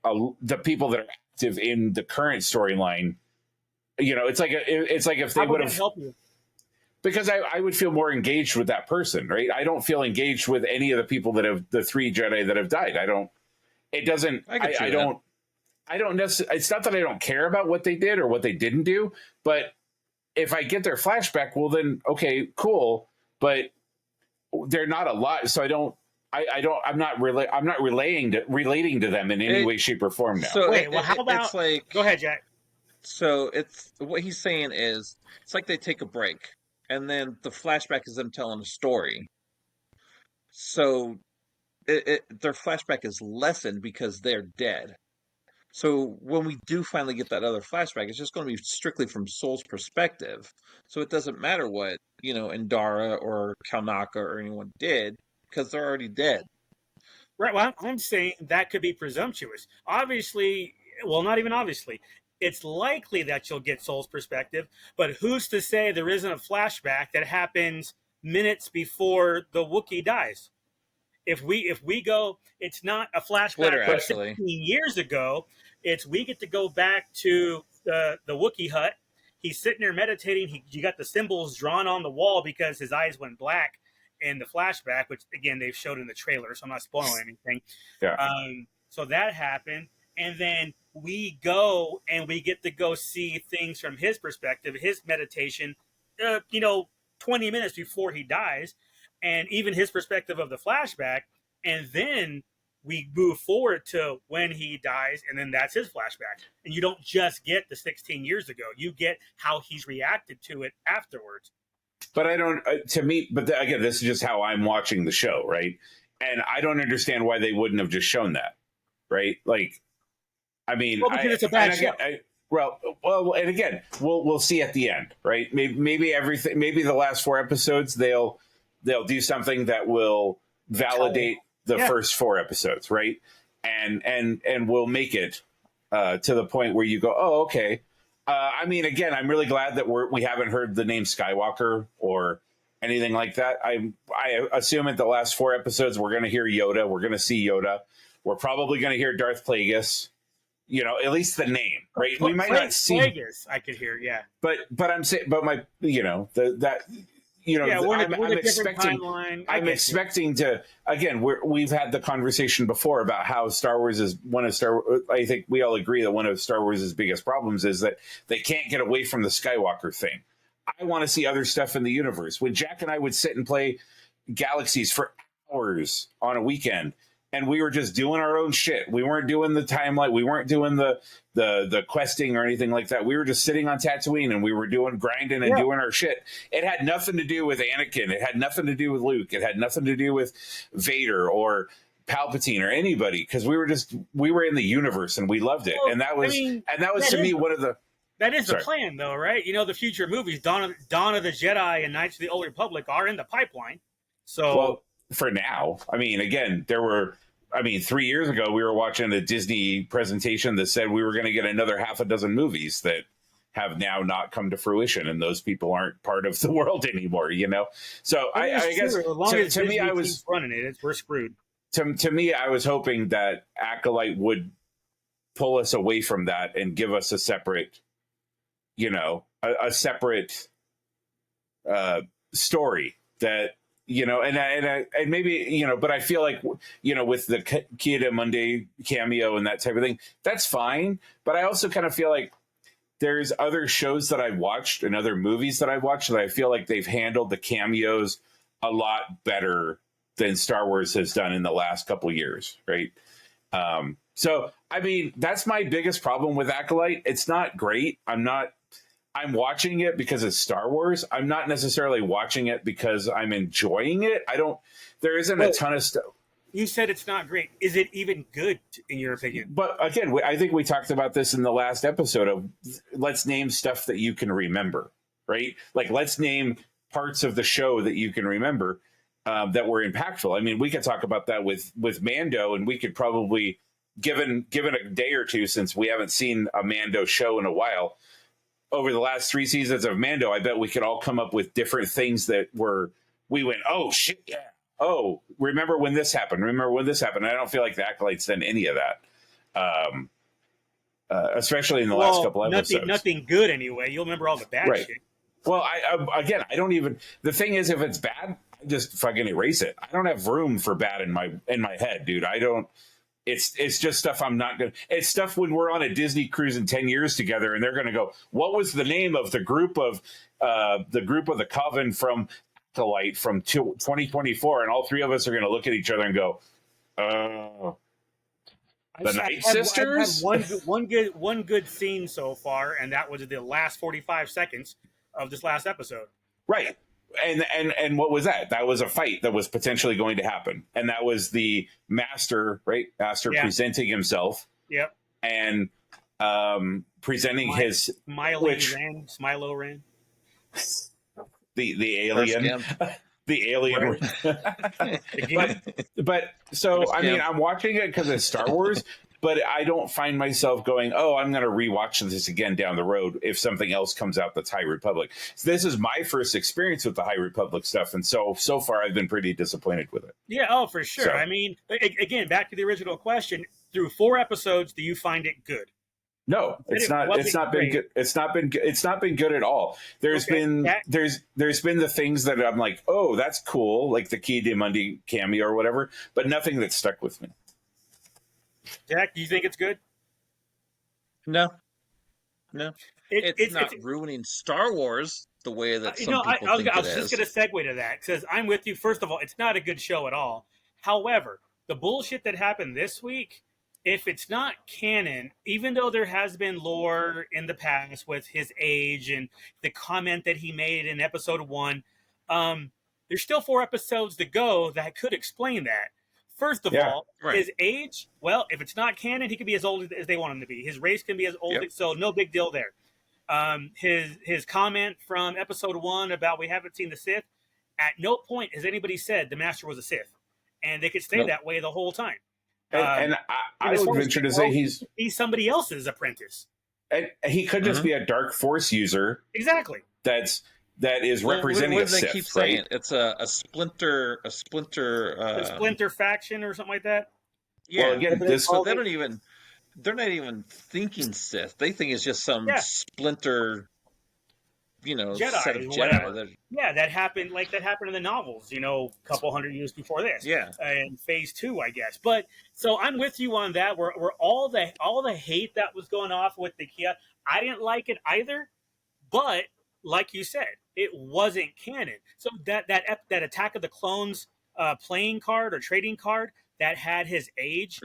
active in the current storyline. You know, it's like if they would have helped you. Because I would feel more engaged with that person, right? I don't feel engaged with any of the people the 3 Jedi that have died. I don't necessarily, it's not that I don't care about what they did or what they didn't do, but if I get their flashback, well then, okay, cool. But they're not alive. So I'm not relating to them in any way, shape or form now. So how about, it's like, go ahead, Jack. So it's what he's saying is it's like they take a break and then the flashback is them telling a story. So their flashback is lessened because they're dead. So when we do finally get that other flashback, it's just going to be strictly from Soul's perspective. So it doesn't matter what, Indara or Kalnaka or anyone did because they're already dead. Right. Well, I'm saying that could be presumptuous. Obviously, well, not even obviously. It's likely that you'll get Soul's perspective, but who's to say there isn't a flashback that happens minutes before the Wookiee dies? If we go, it's not a flashback from 16 years ago. We get to go back to the Wookiee hut. He's sitting there meditating. You got the symbols drawn on the wall because his eyes went black in the flashback, which again they've showed in the trailer, so I'm not spoiling anything. Yeah. So that happened, and then we go and we get to go see things from his perspective, his meditation. 20 minutes before he dies, and even his perspective of the flashback, and then we move forward to when he dies, and then that's his flashback. And you don't just get the 16 years ago. You get how he's reacted to it afterwards. But I don't. Again, this is just how I'm watching the show, right? And I don't understand why they wouldn't have just shown that, right? Like, I mean, well, because it's a bad show. And again, we'll see at the end, right? Maybe everything. Maybe the last 4 episodes they'll do something that will validate the first 4 episodes, right? And we'll make it to the point where you go, oh, okay. I mean, again, I'm really glad that we haven't heard the name Skywalker or anything like that. I assume at the last 4 episodes we're going to hear Yoda. We're going to see Yoda. We're probably going to hear Darth Plagueis. You know, at least the name, right? We might not see Plagueis. I could hear, yeah. But I'm saying, but my, I'm expecting. I'm expecting to. Again, we've had the conversation before about how Star Wars is one of Star. I think we all agree that one of Star Wars' biggest problems is that they can't get away from the Skywalker thing. I want to see other stuff in the universe. When Jack and I would sit and play Galaxies for hours on a weekend, and we were just doing our own shit. We weren't doing the timeline. We weren't doing the questing or anything like that. We were just sitting on Tatooine and we were grinding and doing our shit. It had nothing to do with Anakin. It had nothing to do with Luke. It had nothing to do with Vader or Palpatine or anybody, because we were in the universe and we loved it. Well, and that was to me one of the. That is the plan, though, right? You know, the future movies, Dawn of the Jedi and Knights of the Old Republic, are in the pipeline. So, well, for now, I mean, again, 3 years ago, we were watching a Disney presentation that said we were going to get another 6 movies that have now not come to fruition, and those people aren't part of the world anymore, you know? So I guess as long as to me, I was running it, we're screwed. To me, I was hoping that Acolyte would pull us away from that and give us a separate, a separate story that, and maybe, but I feel like, with the Kida Monday cameo and that type of thing, that's fine. But I also kind of feel like there's other shows that I've watched and other movies that I've watched that I feel like they've handled the cameos a lot better than Star Wars has done in the last couple of years. Right. So, I mean, that's my biggest problem with Acolyte. It's not great. I'm watching it because it's Star Wars. I'm not necessarily watching it because I'm enjoying it. There isn't a ton of stuff. You said it's not great. Is it even good, in your opinion? But again, I think we talked about this in the last episode of let's name stuff that you can remember, right? Like, let's name parts of the show that you can remember that were impactful. I mean, we could talk about that with Mando, and we could probably, given a day or two since we haven't seen a Mando show in a while, over the last 3 seasons of Mando, I bet we could all come up with different things that we went, oh, shit, yeah. Oh, remember when this happened? Remember when this happened? I don't feel like the Acolyte's done any of that, especially in the last couple episodes. Nothing good anyway. You'll remember all the bad shit. Well, I don't even. The thing is, if it's bad, I just fucking erase it. I don't have room for bad in my head, dude. I don't. It's just stuff I'm not going to... It's stuff when we're on a Disney cruise in 10 years together and they're going to go, what was the name of the group of the Coven from Acolyte from 2024? And all 3 of us are going to look at each other and go, the Night Sisters? I've had one good scene so far, and that was the last 45 seconds of this last episode. Right. And what was that? That was a fight that was potentially going to happen. And that was the Master, right? Master presenting himself. Yep. And presenting his... Milo Ran. The alien. The alien. but so, I mean, I'm watching it because it's Star Wars, but I don't find myself going, oh, I'm going to rewatch this again down the road if something else comes out that's High Republic. So this is my first experience with the High Republic stuff, and so far I've been pretty disappointed with it. Yeah, oh, for sure. So, I mean, again, back to the original question, through 4 episodes, do you find it good? No, it's not been good. It's not been good at all. There's been the things that I'm like, oh, that's cool, like the Key de Mundi cameo or whatever, but nothing that stuck with me. Jack, do you think it's good? No. It's not ruining Star Wars the way that some people think it is. I was just going to segue to that, because I'm with you. First of all, it's not a good show at all. However, the bullshit that happened this week, if it's not canon, even though there has been lore in the past with his age and the comment that he made in episode 1, There's still 4 episodes to go that could explain that. First of all, his age, well, if it's not canon, he can be as old as they want him to be. His race can be as old, so no big deal there. His comment from episode 1 about we haven't seen the Sith, at no point has anybody said the Master was a Sith. And they could stay that way the whole time. And I would venture to say he's somebody else's apprentice. And he could just be a dark force user. Exactly. That is representing what a do they Sith, keep right? saying? It's a splinter faction or something like that. Yeah. Well, again, they're not even thinking Sith. They think it's just some splinter, Jedi, set of Jedi. That happened in the novels, a couple hundred years before this. Yeah. In phase 2, I guess. But so I'm with you on that. Where all the hate that was going off with the Kia, I didn't like it either. But like you said, it wasn't canon. So that Attack of the Clones playing card or trading card that had his age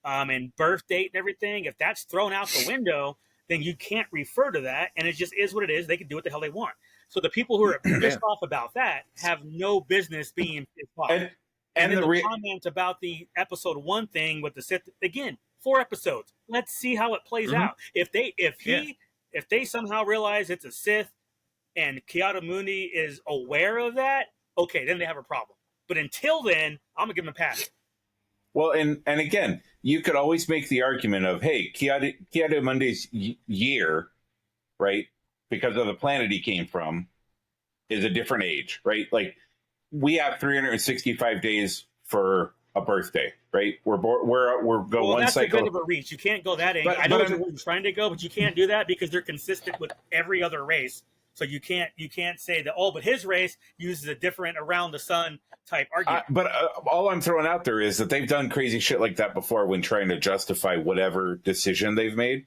and birth date and everything, if that's thrown out the window, then you can't refer to that, and it just is what it is. They can do what the hell they want. So the people who are pissed off about that have no business being pissed off. And the comment about the episode 1 thing with the Sith, again, 4 episodes. Let's see how it plays out. If they somehow realize it's a Sith and Ki-Adi-Mundi is aware of that, okay, then they have a problem. But until then, I'm gonna give them a pass. Well, and again, you could always make the argument of, hey, Ki-Adi-Mundi's year, right, because of the planet he came from, is a different age, right? Like, we have 365 days for a birthday, right? We're going one cycle. That's a bit of a reach. You can't go that angle. I know where you're trying to go, but you can't do that because they're consistent with every other race. So you can't say that, but his race uses a different around the sun type argument. But all I'm throwing out there is that they've done crazy shit like that before when trying to justify whatever decision they've made.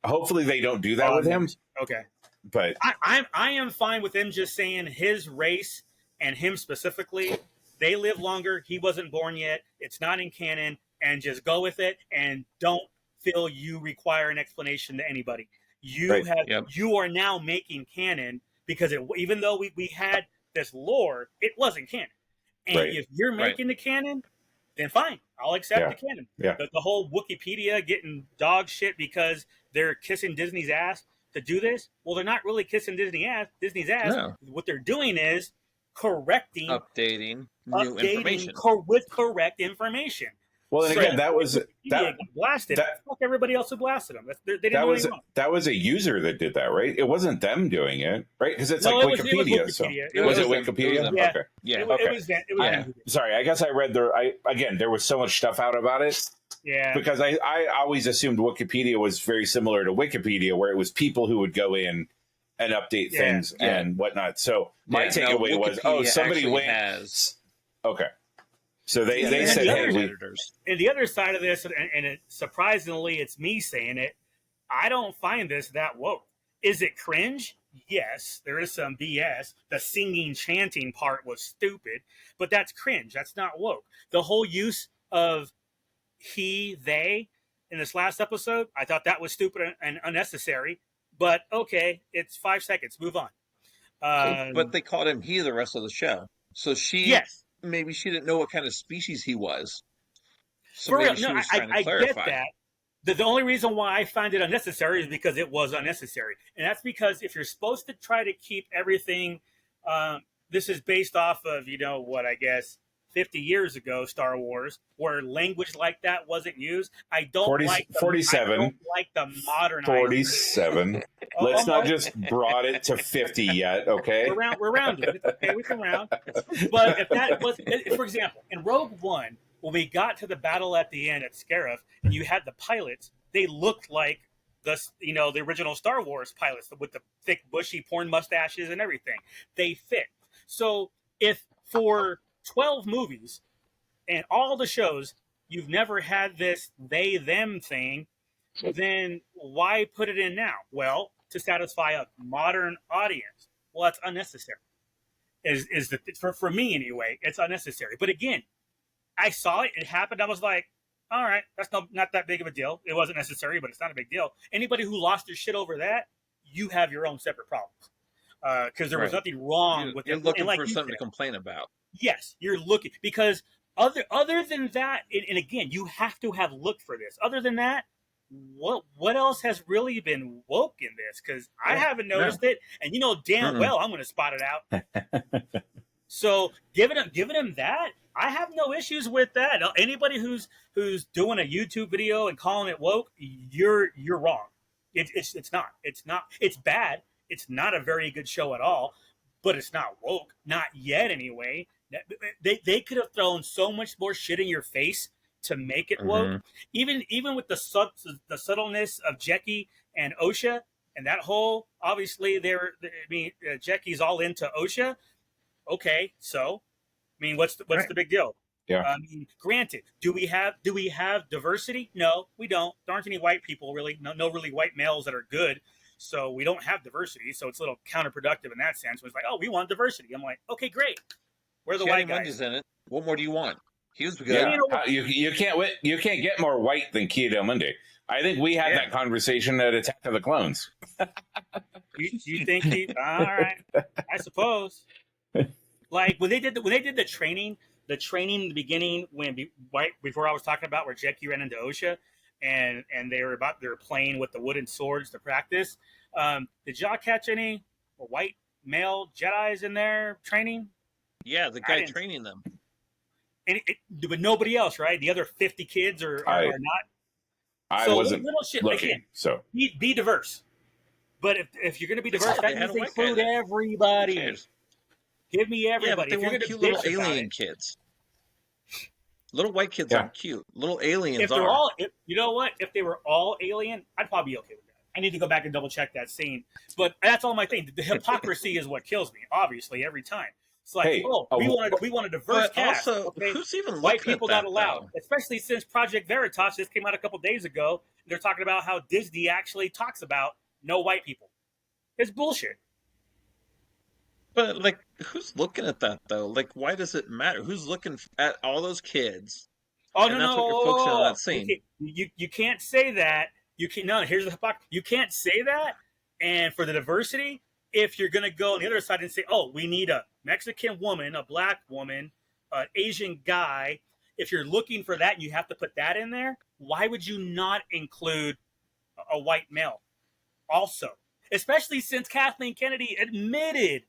Hopefully they don't do that with him. Okay. But I am fine with them just saying his race and him specifically, they live longer. He wasn't born yet. It's not in canon, and just go with it and don't feel you require an explanation to anybody. You are now making canon because even though we had this lore, it wasn't canon. And if you're making the canon, then fine, I'll accept the canon. Yeah. But the whole Wikipedia getting dog shit because they're kissing Disney's ass to do this, well, they're not really kissing Disney's ass. No. What they're doing is updating new information with correct information. Well, and again, that was got blasted. Fuck everybody else who blasted them. They didn't do anything wrong. That was a user that did that, right? It wasn't them doing it, right? Because it's Wikipedia. Was it Wikipedia? Yeah. Okay. Yeah. It was them. Sorry, I guess I read there was so much stuff out about it. Yeah. Because I always assumed Wikipedia was very similar to Wikipedia, where it was people who would go in and update things and whatnot. So my takeaway was, somebody went. Okay. So they said, hey, and the other side of this, and it, surprisingly, it's me saying it, I don't find this that woke. Is it cringe? Yes, there is some BS. The singing, chanting part was stupid, but that's cringe. That's not woke. The whole use of he, they in this last episode, I thought that was stupid and unnecessary, but okay, it's 5 seconds. Move on. But they called him he the rest of the show. So maybe she didn't know what kind of species he was. So for real, I get that. The only reason why I find it unnecessary is because it was unnecessary. And that's because if you're supposed to try to keep everything, this is based off of, 50 years ago, Star Wars, where language like that wasn't used. I don't like the modern 47. Let's not just brought it to 50 yet, okay? We're rounding. It's okay, we can round. But if that was, for example, in Rogue One, when we got to the battle at the end at Scarif, and you had the pilots, they looked like the original Star Wars pilots with the thick, bushy porn mustaches and everything. They fit. So if for 12 movies and all the shows you've never had this they them thing, then why put it in now? Well, to satisfy a modern audience. Well, that's unnecessary. For me anyway, it's unnecessary. But again, I saw it happened. I was like, all right, that's not that big of a deal. It wasn't necessary, but it's not a big deal. Anybody who lost their shit over that, you have your own separate problems. because there was nothing wrong with you're it. looking and like for something said, to complain about. yes, you're looking because other than that, and again, you have to have looked for this. Other than that, what else has really been woke in this? Because I haven't noticed it, and you know damn well I'm going to spot it out. So giving him that, I have no issues with that. Anybody who's doing a YouTube video and calling it woke, you're wrong. It's not. It's bad. It's not a very good show at all, but it's not woke. Not yet, anyway. They could have thrown so much more shit in your face to make it woke. Even with the subtleness of Jackie and OSHA and that whole, obviously Jackie's all into OSHA. Okay, so I mean, what's the big deal? Yeah. I mean, granted, do we have diversity? No, we don't. There aren't any white people really. No really white males that are good. So we don't have diversity. So it's a little counterproductive in that sense. It's like, oh, we want diversity. I'm like, okay, great. We're the white guys. Mundy's in it. What more do you want? He was good. Yeah. You can't get more white than Kia Del Mundi. I think we had that conversation at Attack of the Clones. you think all right? I suppose. Like when they did the training in the beginning before I was talking about where Jackie ran into OSHA and they were playing with the wooden swords to practice. Did y'all catch any white male Jedis in their training? Yeah, the guy training them. But nobody else, right? The other 50 kids are not. I wasn't looking. Again, so be diverse. But if you're going to be diverse, that means include everybody. Give me everybody. Yeah, but they want cute little alien kids. Little white kids aren't cute. Little aliens if they're all, you know what? If they were all alien, I'd probably be okay with that. I need to go back and double check that scene. But that's all my thing. The hypocrisy is what kills me, obviously, every time. It's like, we want a diverse cast. Also, who's even white people at that, not allowed, though? especially since Project Veritas just came out a couple days ago. They're talking about how Disney actually talks about no white people. It's bullshit. But like, who's looking at that though? Like, why does it matter? Who's looking at all those kids? Oh and no, that's what you're focusing on that scene. You can't say that. Here's the hypocrisy. You can't say that. And for the diversity, if you're gonna go on the other side and say, oh, we need a Mexican woman, a black woman, an Asian guy. If you're looking for that, and you have to put that in there. Why would you not include a white male? Also, especially since Kathleen Kennedy admitted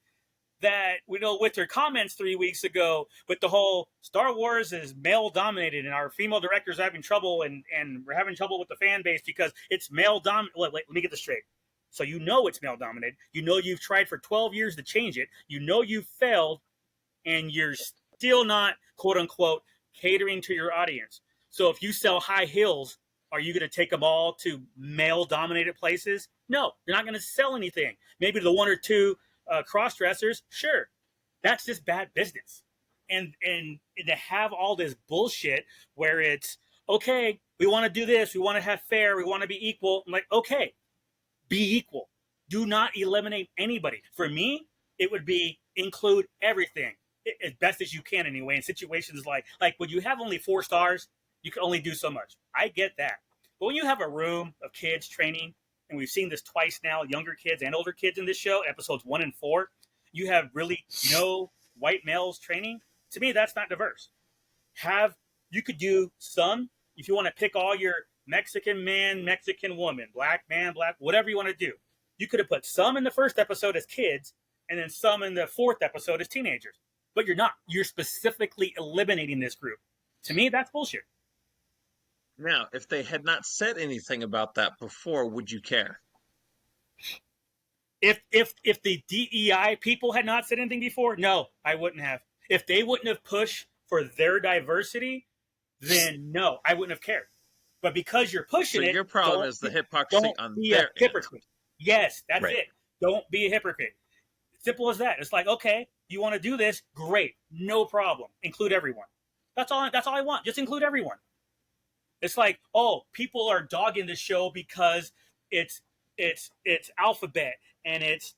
that, with her comments 3 weeks ago, with the whole Star Wars is male dominated and our female directors are having trouble and we're having trouble with the fan base because it's male dominated. Let me get this straight. So it's male dominated. You've tried for 12 years to change it. You've failed and you're still not, quote unquote, catering to your audience. So if you sell high heels, are you going to take them all to male dominated places? No, you're not going to sell anything. Maybe the one or two cross-dressers, sure. That's just bad business. And to have all this bullshit where it's, okay, we want to do this, we want to have fair, we want to be equal. I'm like, okay, be equal. Do not eliminate anybody. For me, it would be include everything as best as you can anyway. In situations like when you have only 4 stars, you can only do so much. I get that. But when you have a room of kids training, and we've seen this twice now, younger kids and older kids in this show, episodes 1 and 4, you have really no white males training. To me, that's not diverse. You could do some, if you want to pick all your Mexican man, Mexican woman, black man, black, whatever you want to do. You could have put some in the first episode as kids, and then some in the 4th episode as teenagers. But you're not. You're specifically eliminating this group. To me, that's bullshit. Now, if they had not said anything about that before, would you care? If the DEI people had not said anything before, no, I wouldn't have. If they wouldn't have pushed for their diversity, then no, I wouldn't have cared. But because you're pushing it, your problem is the hypocrisy on their hypocrite. Yes, that's it. Don't be a hypocrite. Simple as that. It's like, okay, you want to do this? Great, no problem. Include everyone. That's all I want. Just include everyone. It's like, oh, people are dogging the show because it's alphabet and it's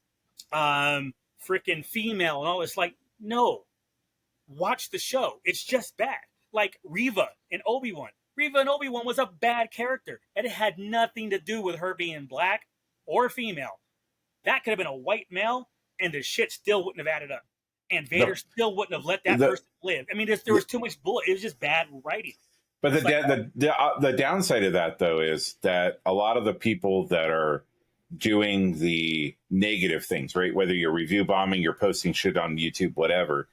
freaking female and all. It's like, no, watch the show. It's just bad. Like Reva and Obi-Wan. Reva and Obi-Wan was a bad character. And it had nothing to do with her being black or female. That could have been a white male, and the shit still wouldn't have added up, and Vader still wouldn't have let that person live. I mean, there was too much bullet. It was just bad writing. But the downside of that, though, is that a lot of the people that are doing the negative things, right? Whether you're review bombing, you're posting shit on YouTube, whatever,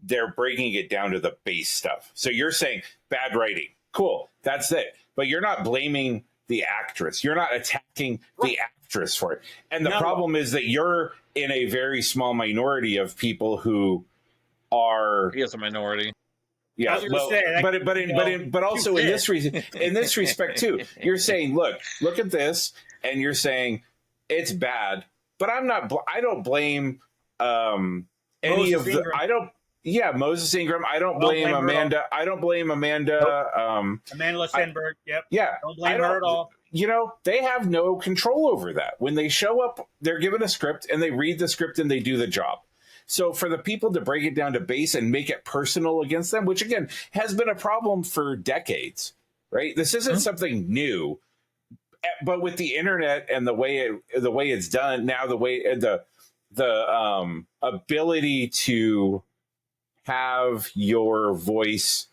they're breaking it down to the base stuff. So you're saying bad writing, cool, that's it. But you're not blaming the actress. You're not attacking the actress for it. And the problem is that you're in a very small minority of people who are. He is a minority. Yeah, but also in this respect too, you're saying, look at this, and you're saying it's bad, but I don't blame any of the. I don't. Yeah, Moses Ingram. I don't blame Amanda. I don't blame Amanda. Amanda Stenberg. Yep. Yeah. Don't blame her at all. You know, they have no control over that. When they show up, they're given a script and they read the script and they do the job. So for the people to break it down to base and make it personal against them, which again has been a problem for decades, right? This isn't something new, but with the internet and the way it's done now, the ability to have your voice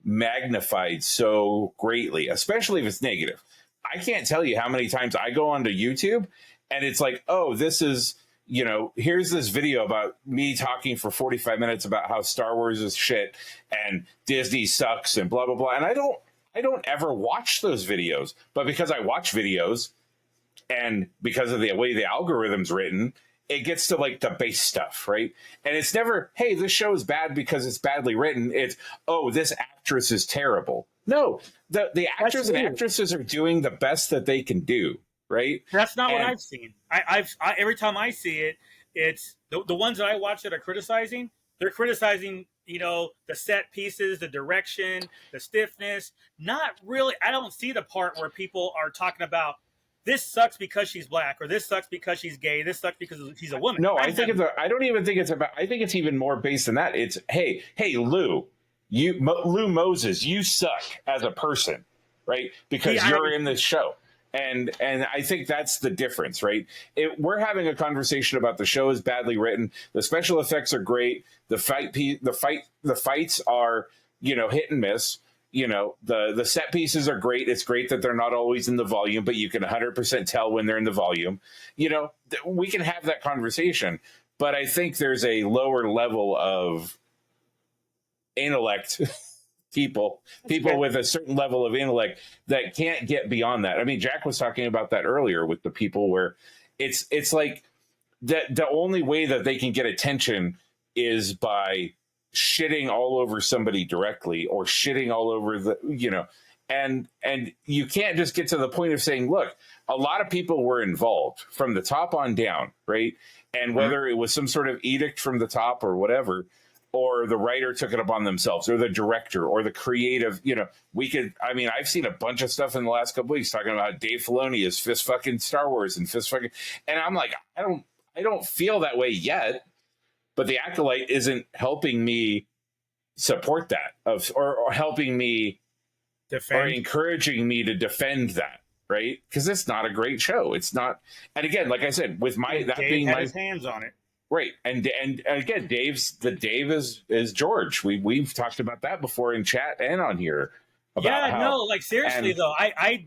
magnified so greatly, especially if it's negative. I can't tell you how many times I go onto YouTube and it's like, oh, this is, here's this video about me talking for 45 minutes about how Star Wars is shit and Disney sucks and blah, blah, blah. And I don't ever watch those videos, but because I watch videos and because of the way the algorithm's written, it gets to like the base stuff, right? And it's never, hey, this show is bad because it's badly written. It's, oh, this actress is terrible. No, the actors and actresses are doing the best that they can do, right? That's not what I've seen. I every time I see it, it's the ones that I watch that are criticizing. They're criticizing, the set pieces, the direction, the stiffness. Not really. I don't see the part where people are talking about this sucks because she's black, or this sucks because she's gay. This sucks because she's a woman. No, I don't even think it's about. I think it's even more based than that. It's hey, Lou, Lou Moses, you suck as a person, right? Because you're in this show. And I think that's the difference, right? We're having a conversation about the show is badly written. The special effects are great. The fights are, hit and miss. The set pieces are great. It's great that they're not always in the volume, but you can 100% tell when they're in the volume. We can have that conversation, but I think there's a lower level of intellect. people with a certain level of intellect that can't get beyond that. I mean, Jack was talking about that earlier with the people where it's like that the only way that they can get attention is by shitting all over somebody directly or shitting all over and you can't just get to the point of saying, look, a lot of people were involved from the top on down, right? And whether it was some sort of edict from the top or whatever, or the writer took it upon themselves, or the director, or the creative, I've seen a bunch of stuff in the last couple weeks talking about Dave Filoni is fist fucking Star Wars and and I'm like, I don't feel that way yet, but the Acolyte isn't helping me support that or helping me defend or encouraging me to defend that. Right. Because it's not a great show. It's not. And again, like I said, with Dave had his hands on it. Right, and again, Dave is George. We've talked about that before in chat and on here. Seriously though, I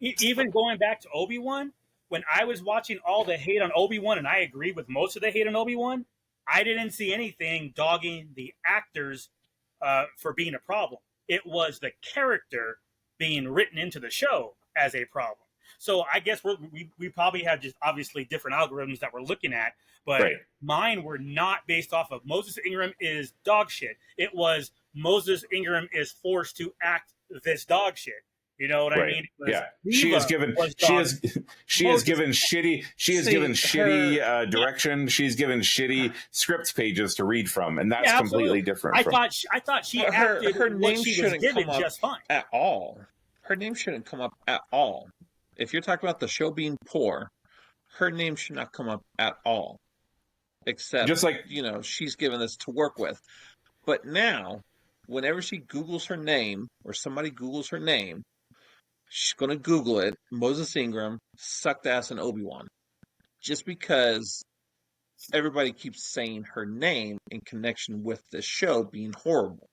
even going back to Obi-Wan, when I was watching all the hate on Obi-Wan, and I agree with most of the hate on Obi-Wan, I didn't see anything dogging the actors for being a problem. It was the character being written into the show as a problem. So I guess we probably have just obviously different algorithms that we're looking at, but mine were not based off of Moses Ingram is dog shit. It was Moses Ingram is forced to act this dog shit. You know what I mean? Yeah, she has given shitty direction. She's given shitty script pages to read from, and that's completely different. I thought she acted her name what she was given just fine at all. Her name shouldn't come up at all. If you're talking about the show being poor, her name should not come up at all. Except, just like, she's given this to work with. But now, whenever she Googles her name, or somebody Googles her name, she's going to Google it, Moses Ingram sucked ass in Obi-Wan. Just because everybody keeps saying her name in connection with this show being horrible.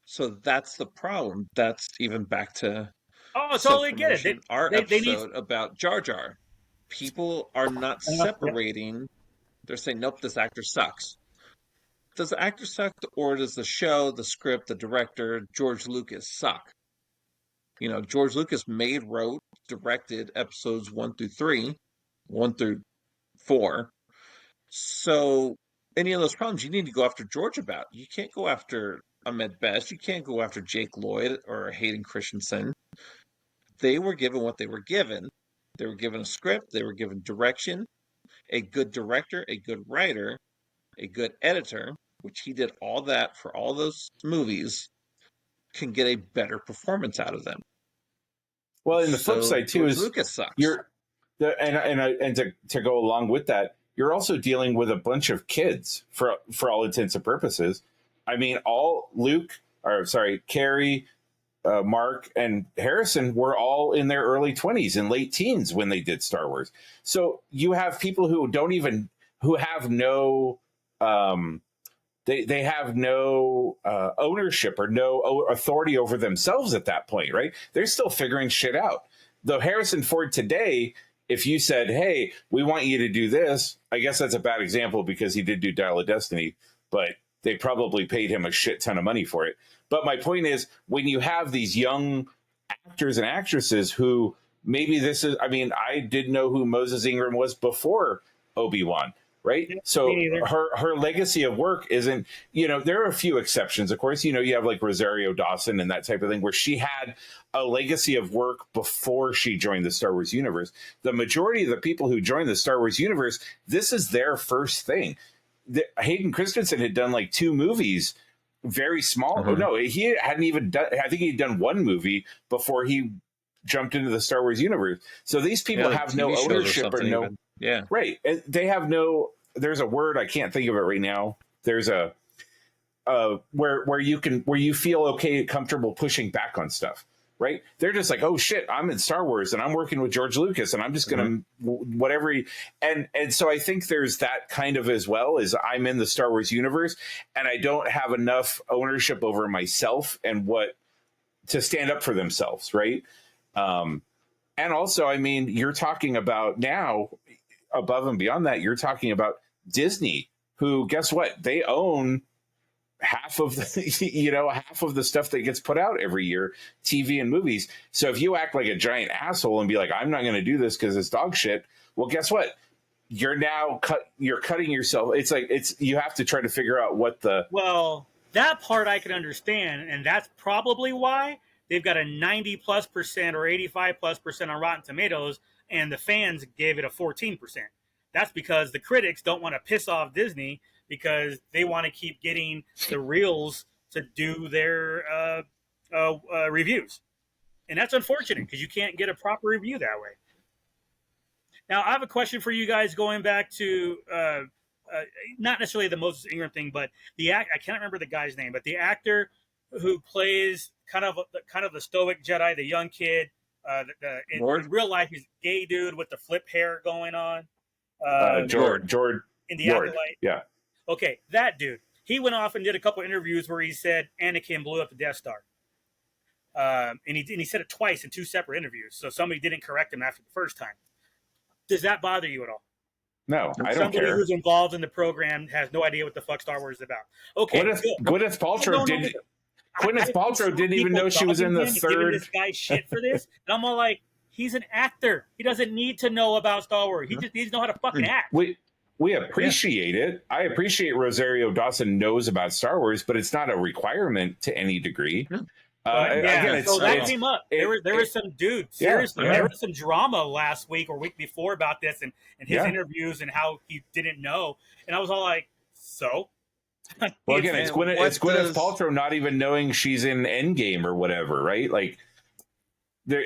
So that's the problem. That's even back to Oh, totally get it. self-promotion, our They need. episode about Jar Jar. People are not separating. They're saying, nope, this actor sucks. Does the actor suck, or does the show, the script, the director, George Lucas suck? George Lucas made, wrote, directed episodes 1 through 3, 1 through 4. So any of those problems you need to go after George about. You can't go after Ahmed Best. You can't go after Jake Lloyd or Hayden Christensen. They were given what they were given. They were given a script. They were given direction, a good director, a good writer, a good editor, which he did all that for all those movies, can get a better performance out of them. Well, and the flip side too George is Lucas sucks. And to go along with that, you're also dealing with a bunch of kids for all intents and purposes. I mean, Carrie, Mark, and Harrison were all in their early 20s and late teens when they did Star Wars. So you have people who have no they have no ownership or no authority over themselves at that point, right? They're still figuring shit out. Though Harrison Ford today, if you said, hey, we want you to do this, I guess that's a bad example because he did do Dial of Destiny, but they probably paid him a shit ton of money for it. But my point is, when you have these young actors and actresses who maybe I didn't know who Moses Ingram was before Obi-Wan. Right. Yeah, so her legacy of work isn't, there are a few exceptions, of course, you have like Rosario Dawson and that type of thing where she had a legacy of work before she joined the Star Wars universe. The majority of the people who joined the Star Wars universe, this is their first thing. Hayden Christensen had done like 2 movies, very small. Mm-hmm. Oh, no, he hadn't even done, I think he'd done 1 movie before he jumped into the Star Wars universe. So these people have no ownership or no. Even. Yeah. Right. They have no, there's a word, I can't think of it right now. There's a, where you feel okay, comfortable pushing back on stuff, right? They're just like, oh shit, I'm in Star Wars and I'm working with George Lucas and I'm just going to whatever. And so I think there's that kind of as well as I'm in the Star Wars universe and I don't have enough ownership over myself and what to stand up for themselves. Right. And also, I mean, you're talking about now, above and beyond that, you're talking about Disney, who, guess what? They own half of the, half of the stuff that gets put out every year, TV and movies. So if you act like a giant asshole and be like, I'm not going to do this because it's dog shit. Well, guess what? You're now you're cutting yourself. It's like, you have to try to figure out what Well, that part I can understand. And that's probably why they've got a 90+% or 85+% on Rotten Tomatoes. And the fans gave it a 14%. That's because the critics don't want to piss off Disney because they want to keep getting the reels to do their reviews. And that's unfortunate because you can't get a proper review that way. Now, I have a question for you guys going back to not necessarily the Moses Ingram thing, but I can't remember the guy's name, but the actor who plays kind of the stoic Jedi, the young kid. In real life, he's a gay dude with the flip hair going on. George in the Acolyte. Yeah. Okay, that dude. He went off and did a couple interviews where he said Anakin blew up the Death Star. And he said it twice in 2 separate interviews. So somebody didn't correct him after the first time. Does that bother you at all? No, I don't care. Somebody who's involved in the program has no idea what the fuck Star Wars is about. Okay, Gwyneth Paltrow did. Gwyneth Paltrow didn't even know she was in the third. This guy shit for this, and I'm all like, he's an actor. He doesn't need to know about Star Wars. He just needs to know how to fucking act. We appreciate it. I appreciate Rosario Dawson knows about Star Wars, but it's not a requirement to any degree. Again, so that came up. There was some dude. Seriously, there was some drama last week or week before about this and his interviews and how he didn't know. And I was all like, so. Well, again, it's Gwyneth Paltrow not even knowing she's in Endgame or whatever, right? Like,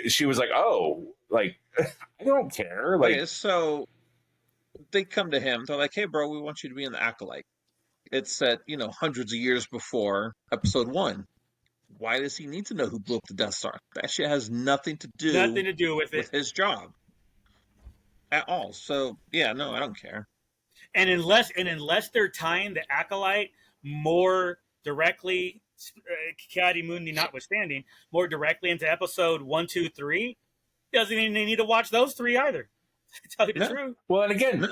she was like, "Oh, like I don't care." Like, okay, so they come to him. They're like, "Hey, bro, we want you to be in the Acolyte." It's set, hundreds of years before Episode 1. Why does he need to know who blew up the Death Star? That shit has nothing to do with his job at all. So, yeah, no, I don't care. And unless they're tying the acolyte more directly, Kadi Mundi notwithstanding, more directly into episode 1, 2, 3, doesn't even need to watch those 3 either. To tell you the truth. Well, and again,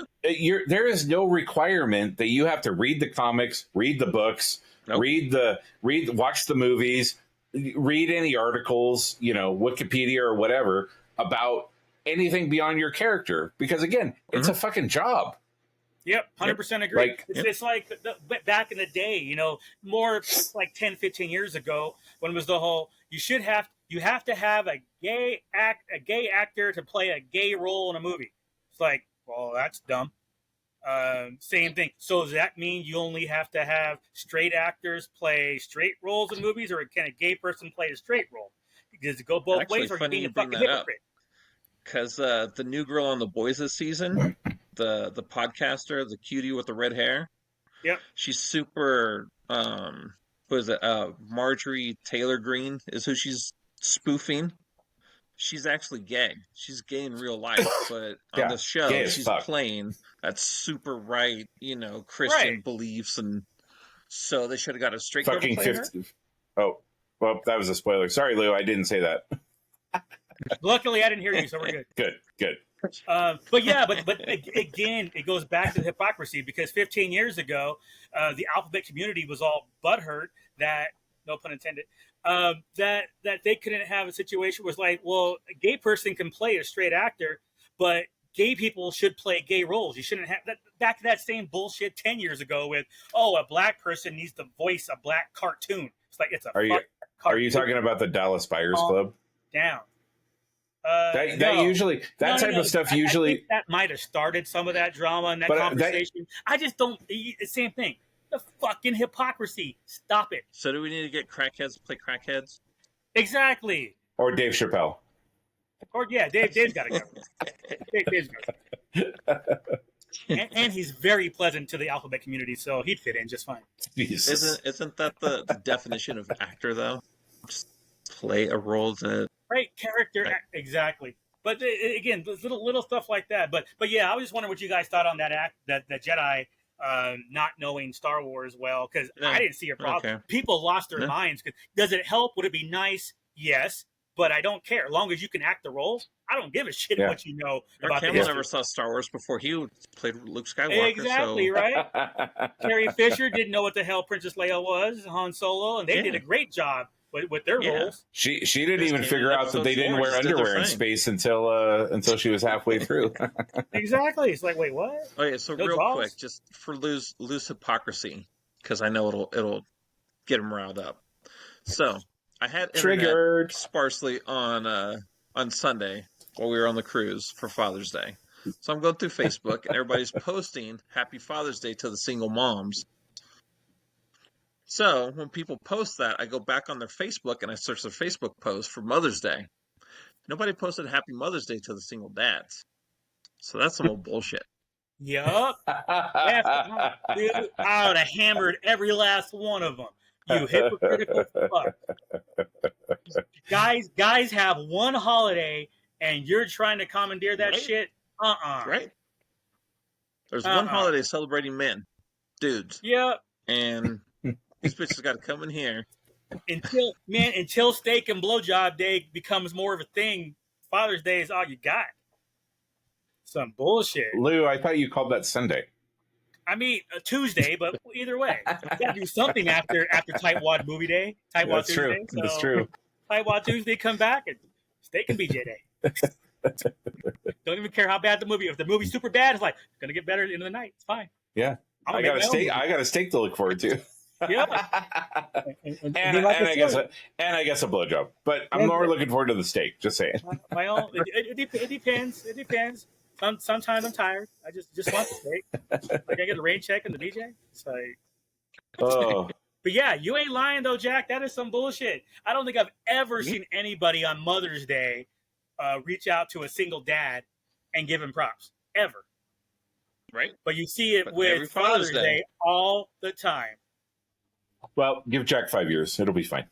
there is no requirement that you have to read the comics, read the books, watch the movies, read any articles, Wikipedia or whatever about anything beyond your character. Because again, it's a fucking job. Yep, 100% agree. It's like back in the day, more like 10, 15 years ago, when it was the whole you have to have a gay actor to play a gay role in a movie. It's like, well, that's dumb. Same thing. So does that mean you only have to have straight actors play straight roles in movies, or can a gay person play a straight role? Does it go both ways, or are you being a fucking hypocrite? Because the new girl on The Boys this season, the podcaster, the cutie with the red hair, she's super. Who is it? Marjorie Taylor Greene is who she's spoofing. She's actually gay. She's gay in real life, but on the show, she's playing that super right, Christian beliefs, and so they should have got a straight girl to play her. Oh, well, that was a spoiler. Sorry, Lou, I didn't say that. Luckily, I didn't hear you, so we're good. Good. But again, it goes back to the hypocrisy, because 15 years ago, the alphabet community was all butthurt that, no pun intended, that they couldn't have a situation where it's like, well, a gay person can play a straight actor, but gay people should play gay roles. You shouldn't have that. Back to that same bullshit 10 years ago with, a black person needs to voice a black cartoon. It's like, it's a cartoon. Are you talking about the Dallas Buyers Club? Down. That type of stuff usually. I think that might have started some of that drama and that conversation. I just don't. Same thing. The fucking hypocrisy. Stop it. So do we need to get crackheads to play crackheads? Exactly. Or Dave Chappelle. Or Dave's got to go. Dave's got to go. And he's very pleasant to the alphabet community, so he'd fit in just fine. Jesus. Isn't that the definition of actor, though? Just play a role that. Right, character, exactly. But again, little stuff like that. But yeah, I was just wondering what you guys thought on that Jedi not knowing Star Wars well, because I didn't see a problem. Okay. People lost their minds. Does it help? Would it be nice? Yes, but I don't care. As long as you can act the role, I don't give a shit what you know about the history. Never saw Star Wars before he played Luke Skywalker. Exactly, right? Carrie Fisher didn't know what the hell Princess Leia was, Han Solo, and they did a great job with their roles. She didn't even figure out that they didn't wear underwear in space until she was halfway through. Exactly. It's like, wait, what? Okay, so real quick, just for loose hypocrisy, because I know it'll get them riled up. So I had triggered sparsely on Sunday while we were on the cruise for Father's Day. So I'm going through Facebook and everybody's posting Happy Father's Day to the single moms. So when people post that, I go back on their Facebook and I search their Facebook post for Mother's Day. Nobody posted Happy Mother's Day to the single dads. So that's some old bullshit. Yup. I would have hammered every last one of them. You hypocritical fuck. Guys have one holiday and you're trying to commandeer that shit? Right. There's one holiday celebrating men. Dudes. Yep. And these bitches got to come in here. Until steak and blowjob day becomes more of a thing, Father's Day is all you got. Some bullshit. Lou, I thought you called that Sunday. I mean, Tuesday, but either way. You got to do something after Tightwad movie day. Tightwad Tuesday. True. So that's true. Tightwad Tuesday, come back, and steak and BJ day. Don't even care how bad the movie. If the movie's super bad, it's like, it's going to get better at the end of the night. It's fine. Yeah. I got a steak to look forward to. Yeah, and I guess a blowjob, but I'm more looking forward to the steak. Just saying. It depends. It depends. Sometimes I'm tired. I just want the steak. Like I get a rain check in the DJ. It's like, but yeah, you ain't lying though, Jack. That is some bullshit. I don't think I've ever seen anybody on Mother's Day reach out to a single dad and give him props ever. Right. But you see it with Father's Day all the time. Well, give Jack 5 years. It'll be fine.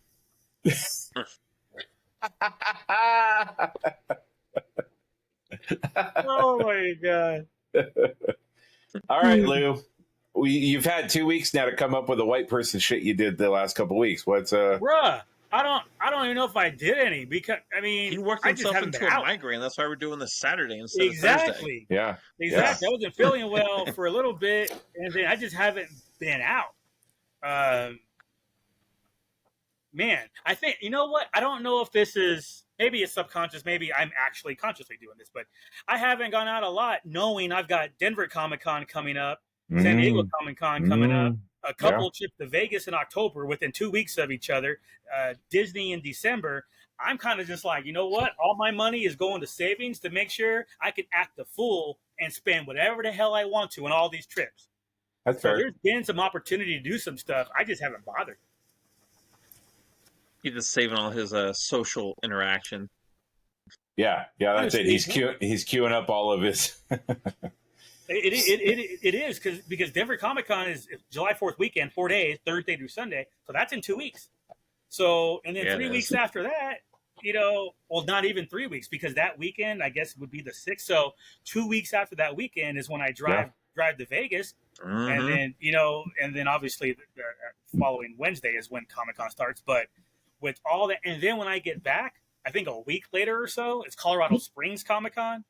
Oh, my God. All right, Lou. You've had 2 weeks now to come up with a white person shit you did the last couple of weeks. What's Bruh, I don't even know if I did any because he worked I just himself haven't into been a out. migraine. That's why we're doing this Saturday instead of Thursday. Exactly. Yeah. Exactly. I wasn't feeling well for a little bit, and then I just haven't been out. Man, I think, you know what? I don't know if this is, maybe it's subconscious, maybe I'm actually consciously doing this, but I haven't gone out a lot knowing I've got Denver Comic Con coming up, San Diego Comic Con coming up, a couple trips to Vegas in October within 2 weeks of each other, Disney in December. I'm kind of just like, you know what? All my money is going to savings to make sure I can act the fool and spend whatever the hell I want to on all these trips. That's so fair. There's been some opportunity to do some stuff. I just haven't bothered. He's just saving all his social interaction. Yeah, that's it. He's queuing up all of his. It is because Denver Comic Con is July 4th weekend, 4 days, Thursday through Sunday. So that's in 2 weeks. So, and then 3 weeks after that, well, not even 3 weeks, because that weekend, I guess, would be the 6th. So 2 weeks after that weekend is when I drive to Vegas. And then, and then obviously the following Wednesday is when Comic Con starts. But with all that, and then when I get back, I think a week later or so, it's Colorado Springs Comic Con.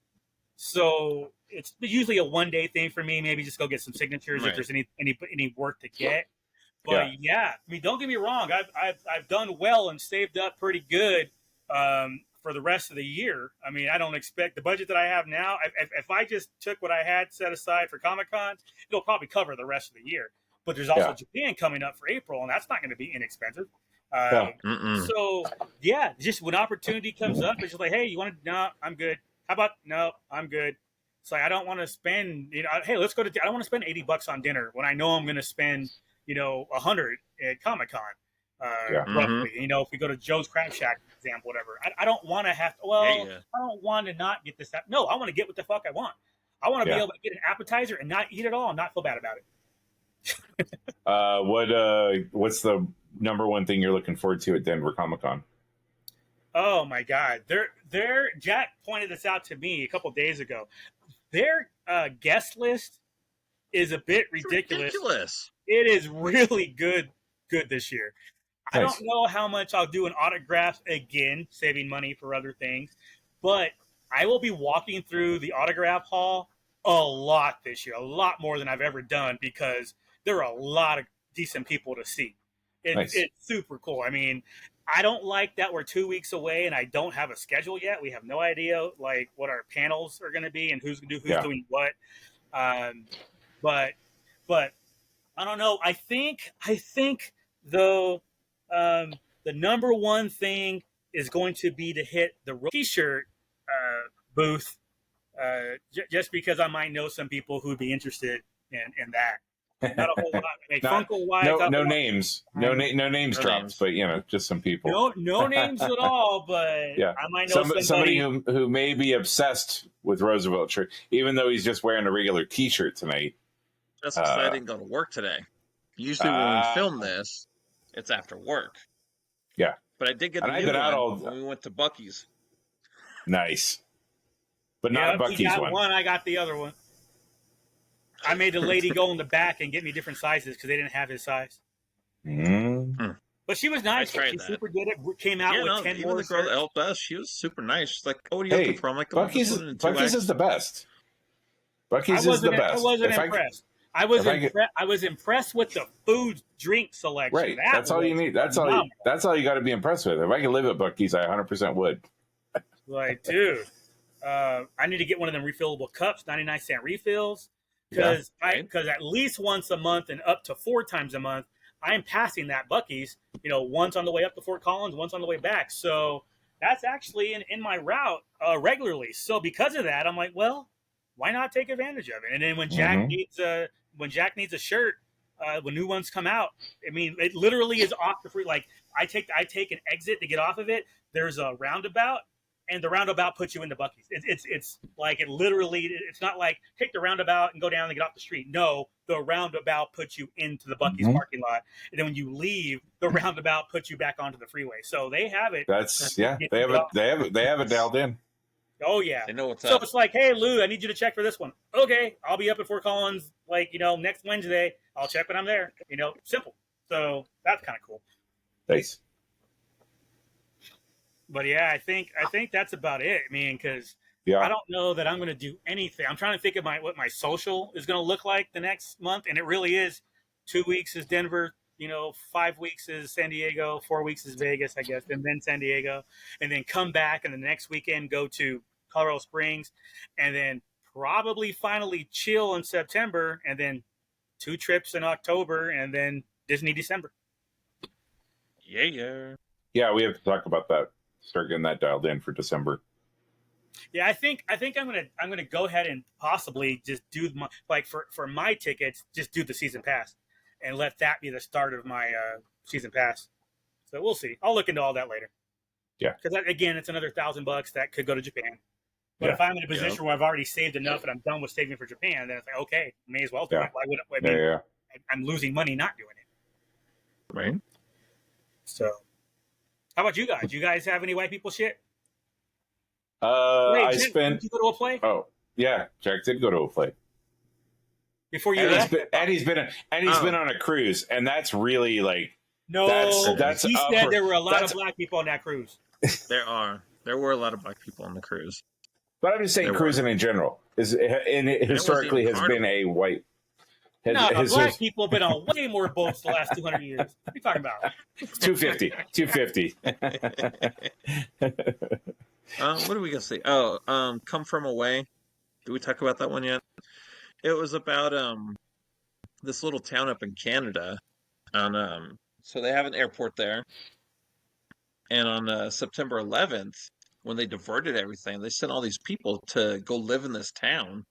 So it's usually a 1 day thing for me. Maybe just go get some signatures if there's any work to get. But I mean, don't get me wrong. I've done well and saved up pretty good for the rest of the year. I mean, I don't expect the budget that I have now. If I just took what I had set aside for Comic Con, it'll probably cover the rest of the year. But there's also Japan coming up for April, and that's not going to be inexpensive. So just when opportunity comes up, it's just like, hey, you want to? No, I'm good. How about no? I'm good. It's like I don't want to spend. Hey, let's go to. I don't want to spend $80 on dinner when I know I'm going to spend $100 at Comic Con. Roughly, if we go to Joe's Crab Shack, for example, whatever. I don't want to have to. Well, I don't want to not get this. No, I want to get what the fuck I want. I want to be able to get an appetizer and not eat it all and not feel bad about it. What's the number one thing you're looking forward to at Denver Comic Con? Oh my God, Jack pointed this out to me a couple of days ago. Their guest list is a bit ridiculous. It is really good this year. Nice. I don't know how much I'll do in autographs again, saving money for other things, but I will be walking through the autograph hall a lot this year, a lot more than I've ever done, because there are a lot of decent people to see. It's super cool. I mean, I don't like that we're 2 weeks away and I don't have a schedule yet. We have no idea like what our panels are going to be and who's doing what. But I don't know. I think though the number one thing is going to be to hit the T-shirt booth, just because I might know some people who'd be interested in that. Not a whole lot. Like Funko-wise, no names, no names dropped, but just some people. No names at all, but I might know somebody who may be obsessed with Roosevelt shirt, even though he's just wearing a regular T-shirt tonight. Just because I didn't go to work today. Usually when we film this, it's after work. Yeah, but I did get the new one when we went to Buc-ee's. Nice, but not Buc-ee's he got one. I got the other one. I made the lady go in the back and get me different sizes because they didn't have his size. But she was nice. She super did it. Came out with 10 more. The girl that helped us, she was super nice. She's like, "Oh, what are you looking for?" I'm like, Buc-ee's is the best. Buc-ee's is the best. I wasn't impressed. I was impressed with the food drink selection. Right. That's all you need. That's all you got to be impressed with. If I could live at Buc-ee's, I 100% would. Like, dude, I need to get one of them refillable cups, 99-cent refills. Because at least once a month and up to 4 times a month, I'm passing that Buc-ee's, once on the way up to Fort Collins, once on the way back. So that's actually in my route regularly. So because of that, I'm like, well, why not take advantage of it? And then when Jack needs a shirt, when new ones come out, I mean, it literally is off the free. Like I take an exit to get off of it. There's a roundabout. And the roundabout puts you into Buc-ee's. It's like it literally. It's not like take the roundabout and go down and get off the street. No, the roundabout puts you into the Buc-ee's parking lot, and then when you leave, the roundabout puts you back onto the freeway. So they have it. They have it dialed in. Oh yeah, they know what's up. So it's like, hey Lou, I need you to check for this one. Okay, I'll be up at Fort Collins like, next Wednesday, I'll check when I'm there. Simple. So that's kind of cool. Nice. But yeah, I think that's about it, man. Because I don't know that I'm going to do anything. I'm trying to think of what my social is going to look like the next month, and it really is 2 weeks is Denver, 5 weeks is San Diego, 4 weeks is Vegas, I guess, and then San Diego, and then come back, and the next weekend go to Colorado Springs, and then probably finally chill in September, and then 2 trips in October, and then Disney December. Yeah. Yeah, we have to talk about that. Start getting that dialed in for December. Yeah, I think I'm gonna go ahead and possibly just do for my tickets, just do the season pass, and let that be the start of my season pass. So we'll see. I'll look into all that later. Yeah, because again, it's another $1,000 that could go to Japan. But if I'm in a position where I've already saved enough and I'm done with saving for Japan, then it's like, okay, may as well do it. Why would I'm losing money not doing it. Right. So, how about you guys? You guys have any white people shit? I Jack, spent. did you go to a play? Oh, yeah, Jack did go to a play. Before you left? He's been on a cruise, and that's really like no. That's he said there were a lot of black people on that cruise. There were a lot of black people on the cruise. But I'm just saying, cruising in general historically has been a white. Black people have been on way more boats the last 200 years. What are you talking about? 250. What are we gonna say? Oh, Come From Away. Did we talk about that one yet? It was about this little town up in Canada, so they have an airport there, and on September 11th, when they diverted everything, they sent all these people to go live in this town,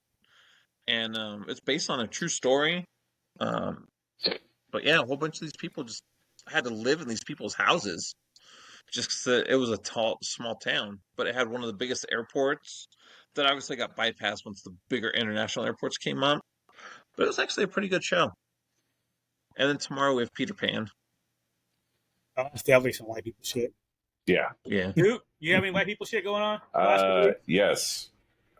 and it's based on a true story. But yeah, a whole bunch of these people just had to live in these people's houses, just 'cause it was a small town, but it had one of the biggest airports that obviously got bypassed once the bigger international airports came up. But it was actually a pretty good show. And then tomorrow we have Peter Pan. Oh, it's definitely some white people shit. Yeah. Dude, you have any white people shit going on? Yes.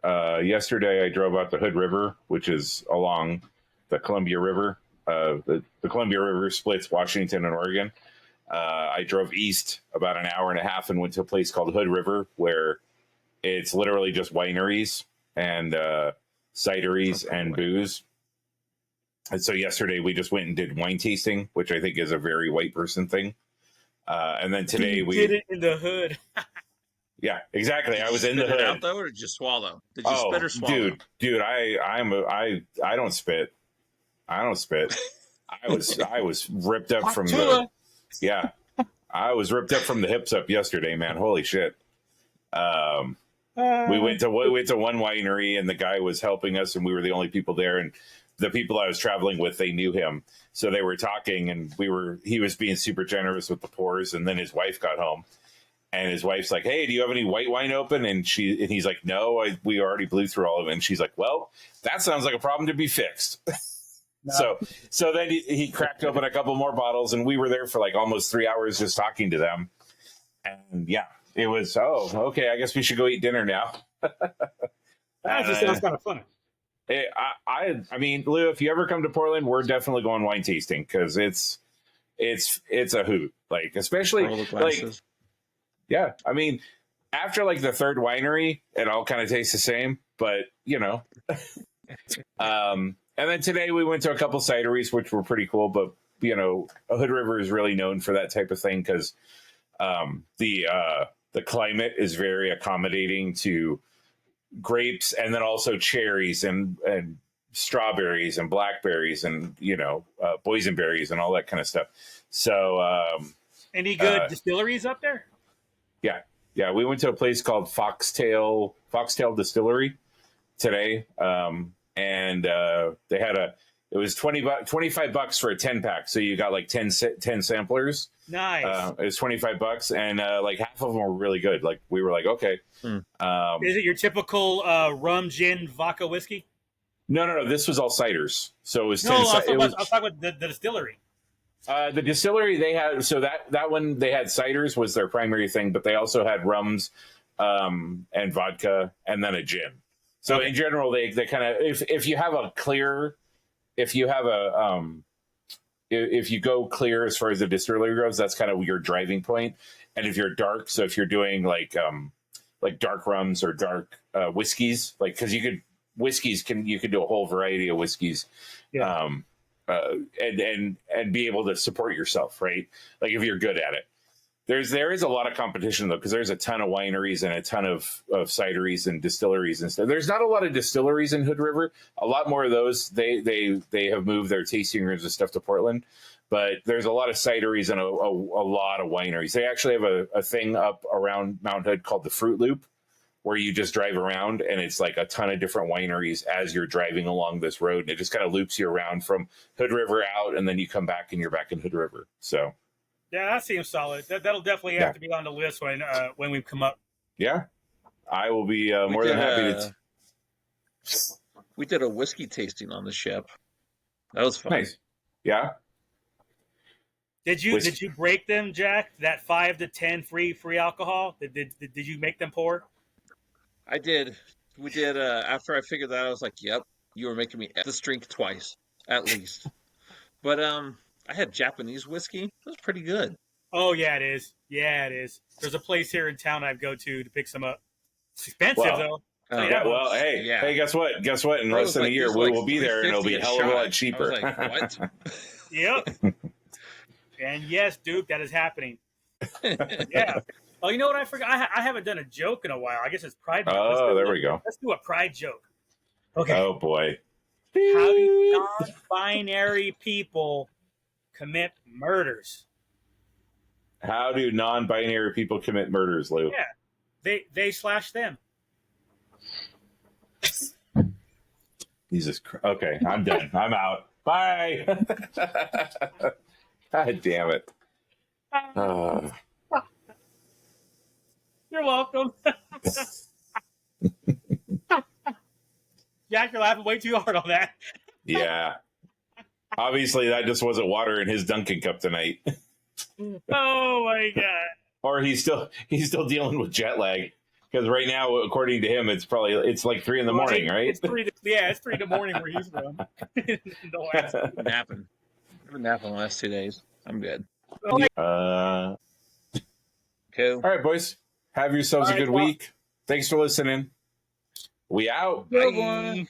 Yesterday I drove out the Hood River, which is along the Columbia River. The Columbia River splits Washington and Oregon. I drove east about an hour and a half and went to a place called Hood River, where it's literally just wineries and cideries and booze. And so yesterday we just went and did wine tasting, which I think is a very white person thing. And then today we did it in the hood. Yeah, exactly. I was in the hood. Out though, or did you swallow? Did you spit or swallow? Dude, I don't spit. I don't spit. I was ripped up from the I was ripped up from the hips up yesterday, man. Holy shit. We went to one winery, and the guy was helping us, and we were the only people there. And the people I was traveling with, they knew him, so they were talking, and he was being super generous with the pours. And then his wife got home, and his wife's like, "Hey, do you have any white wine open?" And he's like, "No, we already blew through all of it." And she's like, "Well, that sounds like a problem to be fixed." No. So then he cracked open a couple more bottles, and we were there for like almost 3 hours just talking to them. And yeah, it was, okay, I guess we should go eat dinner now. That just sounds kind of funny. I mean, Lou, if you ever come to Portland, we're definitely going wine tasting, because it's a hoot. Like, especially like, yeah, I mean, after like the third winery, it all kind of tastes the same, but and then today we went to a couple cideries, which were pretty cool. But Hood River is really known for that type of thing, because the climate is very accommodating to grapes, and then also cherries and strawberries and blackberries and boysenberries and all that kind of stuff. So any good distilleries up there? Yeah, we went to a place called Foxtail Distillery today, and they had it was $25 for a 10-pack, so you got like 10 samplers. Nice. It was $25, and like half of them were really good. Like, we were like, okay. Is it your typical rum, gin, vodka, whiskey? No. This was all ciders. So it was 10. I was talking about the distillery. The distillery, they had, so that one, they had ciders was their primary thing, but they also had rums and vodka, and then a gin. So in general, they kind of, if you have a clear if you have if you go clear as far as the distillery goes, that's kind of your driving point. And if you're dark, so if you're doing like dark rums or dark whiskeys, like because you could do a whole variety of whiskeys, Yeah. And be able to support yourself, right? Like if you're good at it. There is a lot of competition though, because there's a ton of wineries and a ton of cideries and distilleries and stuff. There's not a lot of distilleries in Hood River. A lot more of those they have moved their tasting rooms and stuff to Portland, but there's a lot of cideries and a lot of wineries. They actually have a thing up around Mount Hood called the Fruit Loop, where you just drive around and it's like a ton of different wineries as you're driving along this road, and it just kind of loops you around from Hood River out, and then you come back and you're back in Hood River. So. Yeah, that seems solid. That'll definitely have to be on the list when we come up. Yeah, I will be more than happy to. We did a whiskey tasting on the ship. That was fun. Nice. Yeah. Did you break them, Jack? That 5 to 10 free alcohol? Did you make them pour? I did. We did. After I figured that, I was like, "Yep, you were making me this drink twice at least." But I had Japanese whiskey. It was pretty good. Oh, yeah, it is. Yeah, it is. There's a place here in town I'd go to pick some up. It's expensive, though. Hey, guess what? In less than a year, we will be there, and it'll be a hell of a lot cheaper. I was like, what? Yep. And yes, Duke, that is happening. Yeah. Oh, you know what I forgot? I haven't done a joke in a while. I guess it's Pride Month. Oh, there we go. Let's do a Pride joke. Okay. Oh, boy. How do non-binary people commit murders? How do non-binary people commit murders, Lou? Yeah, they slash them. Jesus Christ. Okay, I'm done. I'm out. Bye. God damn it. You're welcome. Jack, you're laughing way too hard on that. Yeah. Obviously, that just wasn't water in his Dunkin' cup tonight. Oh my god! Or he's still dealing with jet lag, because right now, according to him, it's like 3 a.m, right? It's 3 in the morning where he's from. Napping. I've been napping the last 2 days. I'm good. Cool. All right, boys. Have yourselves a good week. Thanks for listening. We out. Bye.